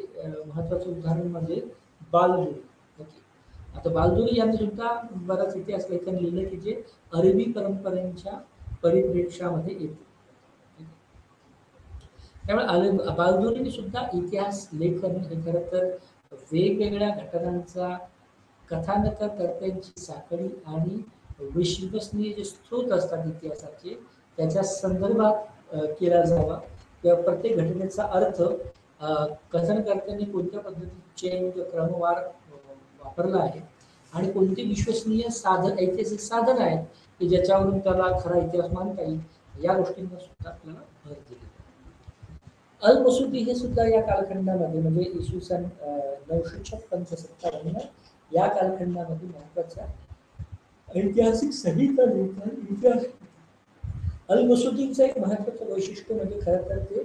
महत्वाचे उदाहरण म्हणजे बालदुरी. ओके, आता बालदुरी यांनी सुद्धा बराच इतिहास लेखन लिहिलं की जे अरबी परंपरेच्या परिप्रेक्ष्यामध्ये येते. त्यामुळे बालदुरीने सुद्धा इतिहास लेखन हे खरं तर वेगवेगळ्या घटनांचा कथानककर्त्यांची साखळी आणि विश्वसनीय जे स्रोत असतात इतिहासाचे त्याच्या संदर्भात केला जावा, किंवा प्रत्येक घटनेचा अर्थ कथनकर्त्यांनी कोणत्या पद्धतीचे चेन क्रमवार वापरला आहे आणि कोणती विश्वसनीय साधन, ऐतिहासिक साधन आहेत की ज्याच्यावरून त्याला खरा इतिहास मानता येईल, या गोष्टींना सुद्धा आपल्याला भर दिली. अल मसुदी हे सुद्धा या कालखंडामध्ये म्हणजे इसवी सन 956 ते 57 या कालखंडामध्ये महत्वाचा ऐतिहासिक संहिता लिहितात. इतिहास अल मसुदींचं एक महत्वाचं वैशिष्ट्य म्हणजे खरं तर ते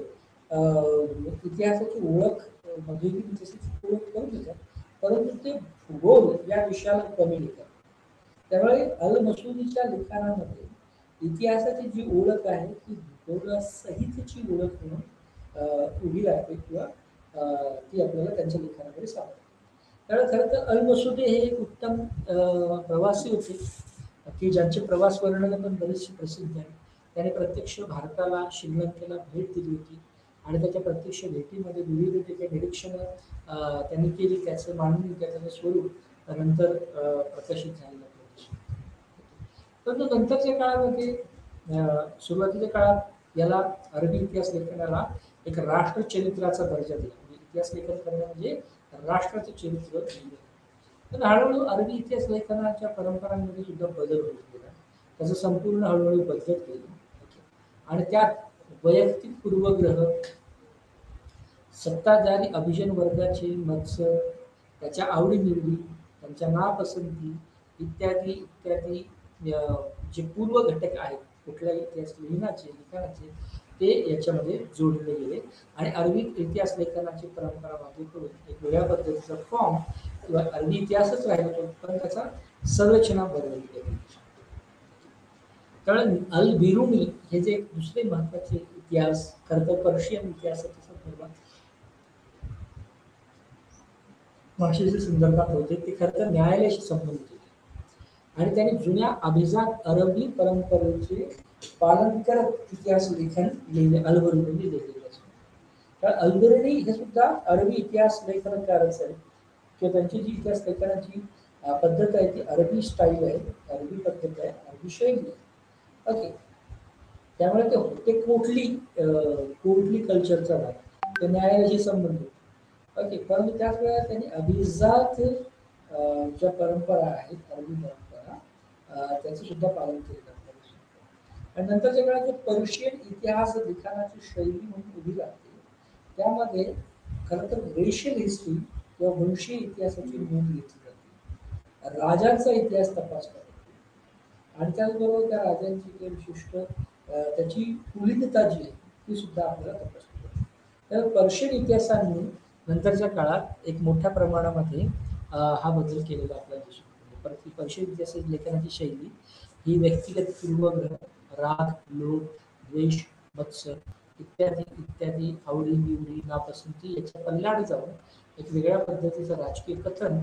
इतिहासाची ओळख मध्ये तशीच ओळख करून देतात, परंतु ते भूगोल या विषयाला कमी देतात. त्यामुळे अल मसुदीच्या लिखाणामध्ये इतिहासाची जी ओळख आहे ती भूगोलासहितची ओळख म्हणून उभी राहते, किंवा ती आपल्याला त्यांच्या लिखाणामध्ये सापडते. त्यामुळे खरं तर अल मसुदी हे एक उत्तम प्रवासी होते की ज्यांचे प्रवास वर्णनं पण बरेचसे प्रसिद्ध आहेत. त्याने प्रत्यक्ष भारताला, श्रीलंकेला भेट दिली होती आणि त्याच्या प्रत्यक्ष भेटीमध्ये विविध जे निरीक्षणं त्यांनी केली, त्याचं मांडणी, त्याचं स्वरूप नंतर प्रकाशित झालेलं आहे. परंतु नंतरच्या काळामध्ये सुरुवातीच्या काळात याला अरबी इतिहास लेखनाला एक राष्ट्रचरित्राचा दर्जा दिला, म्हणजे इतिहास लेखन करणं म्हणजे राष्ट्राचं चरित्र लिहिलं. पण हळूहळू अरबी इतिहास लेखनाच्या परंपरांमध्ये सुद्धा बदल होत गेला, त्याचं संपूर्ण हळूहळू बदलत गेलं आणि त्यात वैयक्तिक पूर्वग्रह, सत्ताधारी अभिजन वर्गाचे मत्सर, त्याच्या आवडीनिवडी, त्यांच्या नापसंती इत्यादी इत्यादी जे पूर्व घटक आहेत कुठल्याही इतिहास लिखाणाचे ते याच्यामध्ये जोडले गेले आणि अरबी इतिहास लेखनाची परंपरा मागे करून एक वेगळ्या पद्धतीचा फॉर्म किंवा अरबी इतिहासच राहिला, पण त्याचा संरचना बदलली गेली. कारण अल बिरुनी हे जे दुसरे महत्वाचे इतिहास, खरं तर पर्शियन इतिहासाच्या संदर्भात भाषेच्या संदर्भात होते, ते खरं तर न्यायालयाशी संबंधित होते आणि त्यांनी जुन्या अभिजात अरबी परंपरेचे पालन करत इतिहास लेखन लिहिले, अल-बिरुनी लिहिलेले असते. तर अल-बिरुनी हे सुद्धा अरबी इतिहास लेखनकारच आहे, किंवा त्यांची जी इतिहास लेखनाची पद्धत आहे ती अरबी स्टाईल आहे, अरबी पद्धत आहे, अरबी शैली आहे. ओके, त्यामुळे ते होते कोर्टली कल्चरचा भाग, ते न्यायालयाशी संबंधित. ओके, परंतु त्याच वेळेला त्यांनी अभिजात ज्या परंपरा आहेत, अरबी परंपरा, त्याचं सुद्धा पालन केलेलं आपल्याला. आणि नंतरच्या काळात जो पर्शियन इतिहास लिखाणाची शैली म्हणून उभी राहते, त्यामध्ये खरं तर रेशियल हिस्ट्री किंवा वंशीय इतिहासाची नोंद घेतली जाते, राजांचा इतिहास तपासला जातो आणि त्याचबरोबर त्या राजांची काही विशिष्ट त्याची कुलीनता जी आहे ती सुद्धा आपल्याला तपासली जाते. तर पर्शियन इतिहासांनी नंतरच्या काळात एक मोठ्या प्रमाणामध्ये हा बदल केलेला आपल्याला दिसतो. परत पर्शियन इतिहास लेखनाची शैली ही व्यक्तिगत पूर्वग्रह, राग, लोभ, द्वेष, मत्सर इत्यादी इत्यादी, आवडी-निवडी, नापसंती याच्या पल्लाड जाऊन एक वेगळ्या पद्धतीचं राजकीय कथन,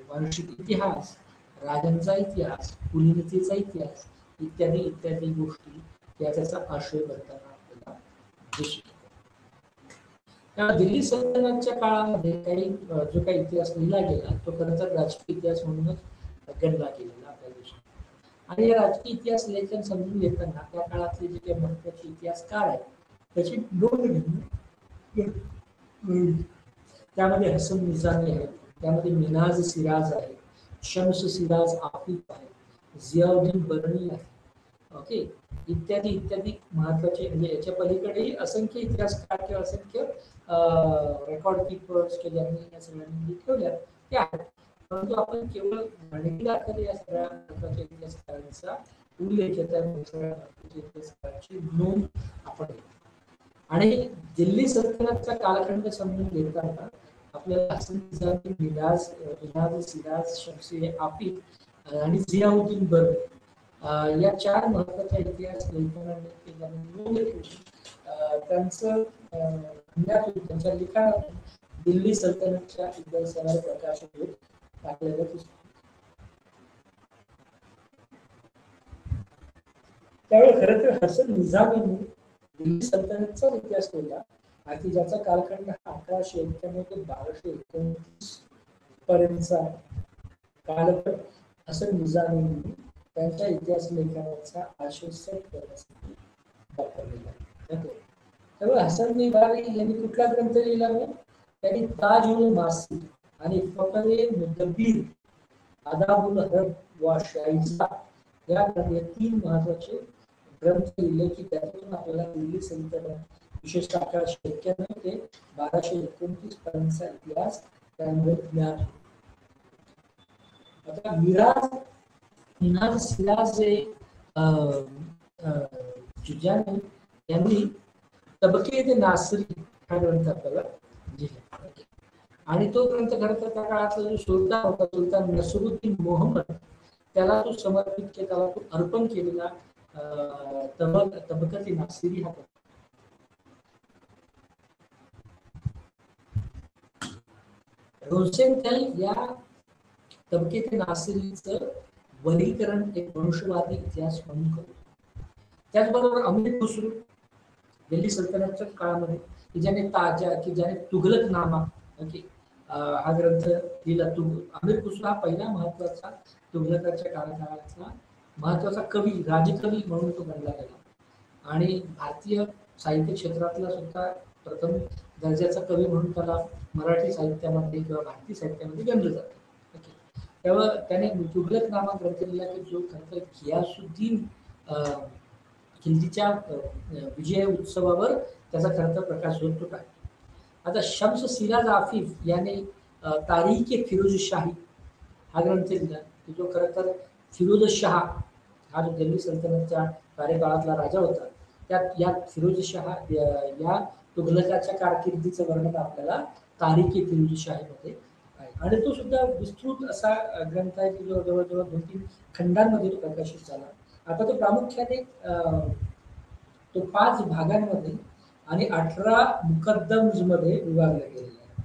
मानसिक इतिहास, राजांचा इतिहास, कुलीनतेचा इतिहास इत्यादी इत्यादी गोष्टी त्याचा आशय बनताना दुसरी. तेव्हा दिल्ली सल्तनतच्या काळामध्ये जो काही इतिहास लिहिला गेला तो खरं तर राजकीय इतिहास म्हणूनच गणला गेलेला आपल्या देशात. आणि या राजकीय इतिहास लेखन समजून घेताना त्या काळातले जे काही महत्वाचे इतिहासकार आहेत त्याची नोंद घेणं. त्यामध्ये हसन निजामी आहे, त्यामध्ये मिनाज सिराज आहे, शम्स सिराज आफिफ आहे, जियाउद्दीन बर्नी आहे, ओके, इत्यादी इत्यादी महत्वाचे. म्हणजे याच्या पलीकडेही असंख्य इतिहासकार किंवा असंख्य रेकॉर्ड कीपर्स किंवा ज्यांनी या सगळ्यांनी ठेवल्या त्या आहेत. परंतु आपण केवळ गणित आधारे या सगळ्या महत्वाच्या इतिहासकारांचा उल्लेख त्या इतिहासकारांची नोंद आपण घेतो. आणि दिल्ली सल्तनतचा कालखंड समजून घेताना आपल्याला हसन निजामी, मिनाज सिराज, शमसी आफिफ आणि जियाउद्दीन बर्नी या चार महत्वाच्या इतिहास लेखकांनी नोंद केली. त्यांचं त्यांच्या लिखाणातून दिल्ली सल्तनतच्या इतिहासावर प्रकाश टाकलेला दिसतो. त्यावेळी खरं तर हसन निजामीने दिल्ली सल्तनतचा इतिहास लिहिला आणि ज्याचा कालखंड 1191 ते 1229 पर्यंतचा कालखंड हसन निजामीने त्यांच्या इतिहास लेखनाचा आशय सेट करण्यासाठी वापरलेला आहे. त्यामुळे हसन निजामी यांनी कुठला ग्रंथ लिहिला नाही, त्यांनी ताजुल मासी आणि फकरे मुदब्बीर, आदाबुल हरब व शाइजा या तीन महत्वाचे ग्रंथ लिहिले की त्यातून आपल्याला दिल्ली सल्तनत विशेषतः 1191 ते 1229 पर्यंतचा इतिहास त्यामध्ये ज्ञात. आता मिनाज सिराज जुजानी यांनी तबके नासरी हा ग्रंथ आपल्याला लिहिला आणि तो ग्रंथ खरं तर त्या काळातला जो सुलतान होता, सुलतान नसरुद्दीन मोहम्मद, त्याला तो समर्पित केला, त्याला तो अर्पण केलेला तबकत नासिरी हा ग्रंथ. रोसेंथल या तबकेत नासिरीचं वर्गीकरण एक वंशवादी इतिहास म्हणून करतो. त्याचबरोबर अमीर खुसरू दिल्ली सल्तनतच्या काळामध्ये की ज्याने तुघलक नामा हा ग्रंथ लिहिला. अमीर खुसरू हा पहिला महत्वाचा तुघलकाच्या काळातला महत्वाचा कवी, राजकवी म्हणून तो गणला गेला आणि भारतीय साहित्य क्षेत्रातला सुद्धा प्रथम दर्जाचा कवी म्हणून त्याला मराठी साहित्यामध्ये किंवा भारतीय साहित्यामध्ये गणलं जातं. तेव्हा त्याने तुघलक नामा ग्रंथ लिहिला की जो खरं घियासुद्दीन खिलजीच्या विजय उत्सवावर त्याचा खरं तर प्रकाश झोडतो आहे. आता शम्स सिराज आफिफ याने तारीख फिरोज शाही हा ग्रंथ लिहिला की जो खरं तर फिरोज शाह हा जो दिल्ली सल्तनतच्या कार्यकाळातला राजा होता त्यात या फिरोज शाह या तुघलकाच्या कारकिर्दीचं वर्णन आपल्याला तारीख फिरोज शाहीमध्ये आहे. आणि तो सुद्धा विस्तृत असा ग्रंथ आहे की जो जवळजवळ 2-3 खंडांमध्ये तो प्रकाशित झाला. आता तो प्रामुख्याने तो 5 भागांमध्ये आणि 18 मुकद्दम्स मध्ये विभागला गेलेला आहे.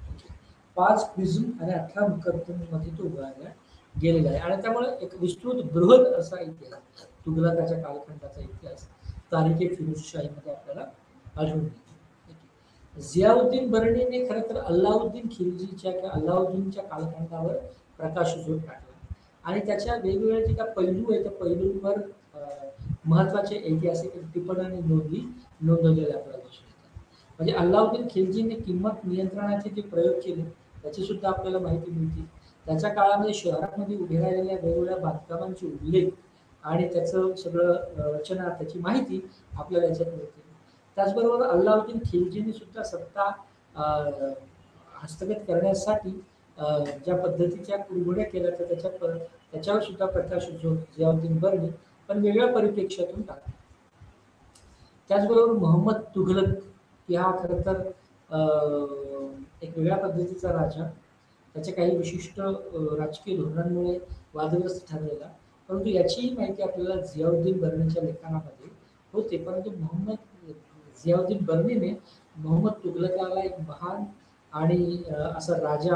5 प्रिझम आणि 18 मुकद्दम्स मध्ये तो विभागला गेलेला आहे आणि त्यामुळे एक विस्तृत बृहद असा इतिहास, तुघलकाच्या कालखंडाचा इतिहास तारीख फिरोजशाहीमध्ये आपल्याला आढळून येतो. जियाउद्दीन बर्नीने खरं तर अल्लाउद्दीन खिलजीच्या किंवा अल्लाउद्दीनच्या कालखंडावर प्रकाशझोत टाकला आणि त्याच्या वेगवेगळ्या जे काही पैलू आहेत त्या पैलूंवर महत्वाचे ऐतिहासिक टिपणाने नोंदवलेले आपल्याला दिसून येतात. म्हणजे अल्लाउद्दीन खिलजीने किंमत नियंत्रणाचे जे प्रयोग केले त्याची सुद्धा आपल्याला माहिती मिळते. त्याच्या काळामध्ये शहरामध्ये उभे राहिलेल्या वेगवेगळ्या बांधकामांचे उल्लेख आणि त्याचं सगळं रचना, त्याची माहिती आपल्याला याच्यात मिळते. त्याचबरोबर अल्लाउद्दीन खिलजीने सुद्धा सत्ता हस्तगत करण्यासाठी ज्या पद्धतीच्या कुरघोड्या केल्या तर त्याच्यावर सुद्धा प्रकाश जियाउद्दीन बर्नी पण वेगळ्या परिप्रेक्ष्यातून टाकला. त्याचबरोबर मोहम्मद तुघलक हा खरं तर एक वेगळ्या पद्धतीचा राजा, त्याच्या काही विशिष्ट राजकीय धोरणांमुळे वादग्रस्त ठरलेला, परंतु याचीही माहिती आपल्याला जियाउद्दीन बर्नीच्या लेखनामध्ये होते. परंतु जियाउद्दीन बर्नीने मोहम्मद तुघलकाला एक महान आणि असा राजा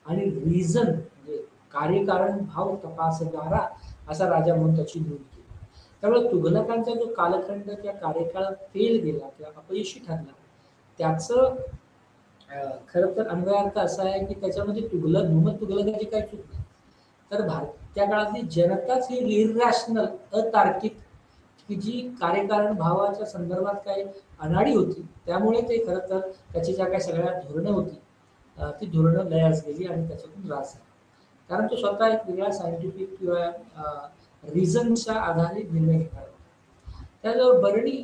आणि रिझन म्हणजे कार्यकारण भाव तपासणारा असा राजा म्हणून त्याची नोंद केली. त्यामुळे तुघलकांचा जो कालखंड किंवा कार्यकाळ फेल गेला किंवा अपयशी ठरला, त्याचं खरं तर अन्वयार्थ असा आहे की त्याच्यामध्ये मोहम्मद तुघलकांची काही चूक नाही. तर त्या काळातली जनताच ही इररॅशनल, अतार्किक, की जी कार्यकारण भावाच्या संदर्भात काही अनाडी होती. त्यामुळे ते खरं तर त्याची ज्या काही सगळ्या धोरणं होती, ती धोरणं लयास गेली आणि त्याच्यातून ऱ्हास झाला. कारण तो स्वतः एक वेगळ्या सायंटिफिक किंवा रिझनच्या आधारे निर्णय घेणार होता. त्याजवळ बरणी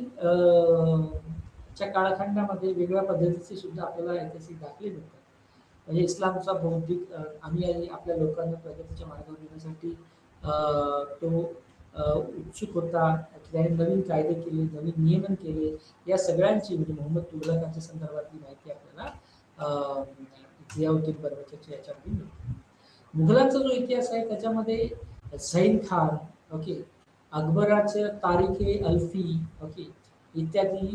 च्या कालखंडामध्ये वेगळ्या पद्धतीचे सुद्धा आपल्याला ऐतिहासिक दाखले मिळतात. म्हणजे इस्लामचा बौद्धिक आम्ही आपल्या लोकांना प्रगतीच्या मार्गावर नेण्यासाठी तो उत्सुक होता. त्याने नवीन कायदे केले, नवीन नियमन केले. या सगळ्यांची म्हणजे मोहम्मद तुघलकांच्या संदर्भातली माहिती आपल्याला जियाउद्दीन बर्वेच्या याच्यामध्ये मिळते. मुघलांचा जो इतिहास आहे त्याच्यामध्ये झैन खान, ओके, अकबराचे तारीखे अल्फी, ओके, इत्यादी,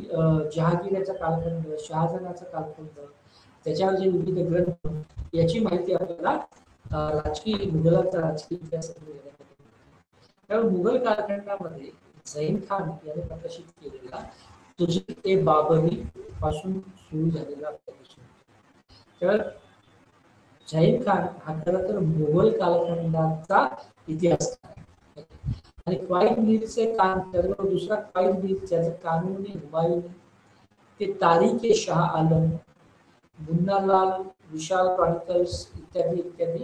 जहागीराचा कालखंड, शहाजहानाचा कालखंड, त्याच्यावर जे विविध ग्रंथ, याची माहिती आपल्याला राजकीय मुघलांचा राजकीय इतिहास. त्यामुळे मुघल कालखंडामध्ये झैन खान याने प्रकाशित केलेला तुझे बाबरी पासून सुरू झालेला तर झैन खान हा खरं तर मुघल कालखंडाचा इतिहास आहे. आणि क्वाईट मीरचे त्याचबरोबर दुसरा क्वाईट मीर ज्याचं कानूनी हुमायून, ते तारीखे शाह आलम, मुन्नालाल, विशाल क्रॉनिकल्स इत्यादी इत्यादी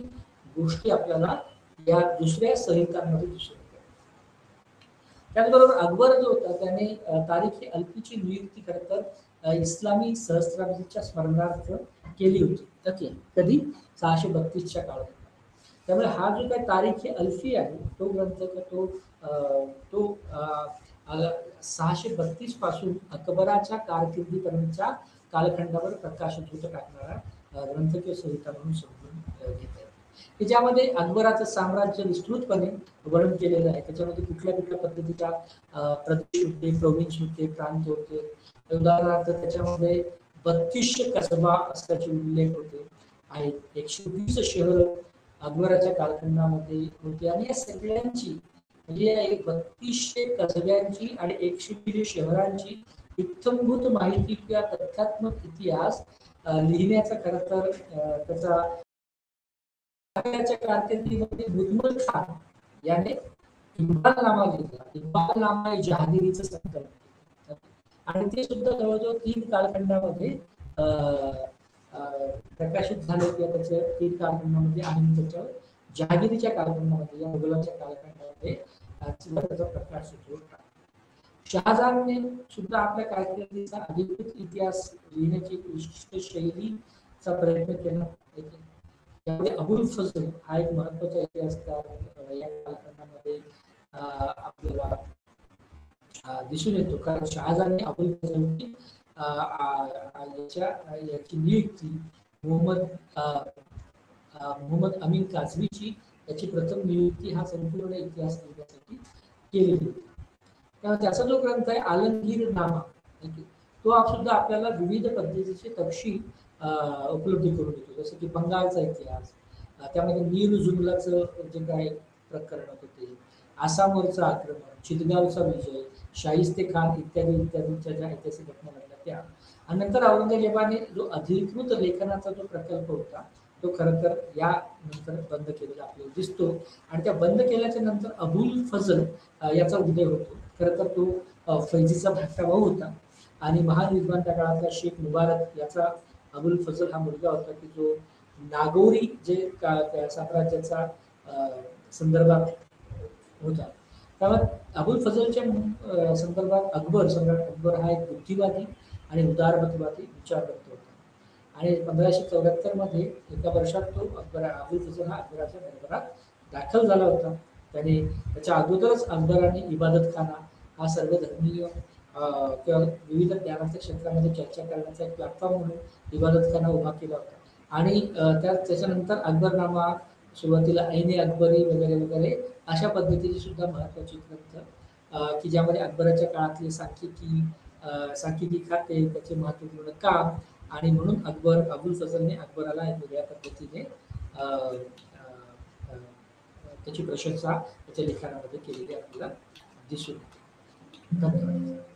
गोष्टी आपल्याला या दुसऱ्या संहितांमध्ये दिसून येतात. त्याचबरोबर अकबर जो होता त्याने तारीख अल्फीची नियुक्ती खरं तर इस्लामी सहस्त्राब्दीच्या स्मरणार्थ केली होती. ओके, कधी 632च्या काळात. त्यामुळे हा जो काही तारीख अल्फी आहे तो ग्रंथ तो तो 632 पासून अकबराच्या कारकिर्दीपर्यंतच्या कालखंडावर प्रकाशझोत टाकणारा ग्रंथ किंवा संहिता म्हणून समजून घेता येतो, की ज्यामध्ये अकबराचं साम्राज्य विस्तृतपणे वर्णन केलेलं आहे. त्याच्यामध्ये कुठल्या कुठल्या पद्धतीच्या प्रदेश होते, प्रोव्हिन्स होते, प्रांत होते. उदाहरणार्थ त्याच्यामध्ये 32 कसबा असल्याचे उल्लेख होते आहेत. 120 शहर अकबराच्या कालखंडामध्ये होती आणि या सगळ्यांची म्हणजे 3200 कसब्यांची आणि 120 शहरांची इत्थंभूत माहिती किंवा तथ्यात्मक इतिहास लिहिण्याचा खरं तर त्याचा कारकिर्दीमध्ये मुजमल खान याने इक्बालनामा लिहिला. इक्बालनामा हे जहागिरीचं संकल्प आणि ते सुद्धा जवळजवळ 3 कालखंडामध्ये प्रकाशित झाले किंवा त्याच्या 3 कालखंडामध्ये आणि त्याच्यावर जहागिरीच्या कालखंडामध्ये या मुघलांच्या कालखंडामध्ये त्याचा प्रकाश सुरू होता. शहाजहानने सुद्धा आपल्या कारकिर्दीचा अधिकृत इतिहास लिहिण्याची विशिष्ट शैलीचा प्रयत्न केला. त्यामुळे अबुल फजल हा एक महत्वाचा इतिहासकार या कालखंडामध्ये आपल्याला दिसून येतो. कारण शहाजहानने अबुल फजलची याची नियुक्ती मोहम्मद अमीन काझवीची याची प्रथम नियुक्ती हा संपूर्ण इतिहास लिहिण्यासाठी केलेली होती. त्यामुळे त्याचा जो ग्रंथ आहे आलमगीर नामा, तो सुद्धा आपल्याला विविध पद्धतीचे तपशील उपलब्ध करून देतो. जसं की बंगालचा इतिहास, त्यामध्ये मीर जुमलाचं जे काय प्रकरण होते, आसामवरचं आक्रमण, चितगावचा विजय, शाहिस्ते खान इत्यादी इत्यादींच्या ज्या ऐतिहासिक घटना घडल्या त्या, आणि नंतर औरंगजेबाने जो अधिकृत लेखनाचा जो प्रकल्प होता तो खरं तर या नंतर बंद केलेला आपल्याला दिसतो. आणि त्या बंद केल्याच्या नंतर अबुल फजल याचा उदय होतो. खरं तर तो फैजीचा धाकटा भाऊ होता आणि महान विद्वान त्या काळातला शेख मुबारक याचा अबुल फजल हा मुलगा होता की जो नागौरी जे त्या साम्राज्याचा संदर्भात होता. त्यामुळे अबुल फजलच्या संदर्भात सम्राट अकबर हा एक बुद्धिवादी आणि उदारमतवादी विचारवंत होता. आणि 1574 मध्ये एका वर्षात तो अबुल फजल हा अकबराच्या दरबारात दाखल झाला होता. त्याने त्याच्या अगोदरच अकबराने इबादतखाना हा सर्वधर्मीय किंवा विविध ज्ञानाच्या क्षेत्रामध्ये चर्चा करण्याचा एक प्लॅटफॉर्म म्हणून इबादतखाना उभा केला होता. आणि त्याच्यानंतर अकबरनामा, सुरुवातीला ऐने अकबरी वगैरे वगैरे अशा पद्धतीची सुद्धा महत्वाची ग्रंथ की ज्यामध्ये अकबराच्या काळातले सांख्यिकी खाते, त्याचे महत्वपूर्ण काम, आणि म्हणून अबुल फजलने अकबराला एक वेगळ्या पद्धतीने त्याची प्रशंसा त्याच्या लिखाणामध्ये केलेली आपल्याला दिसून येते. धन्यवाद.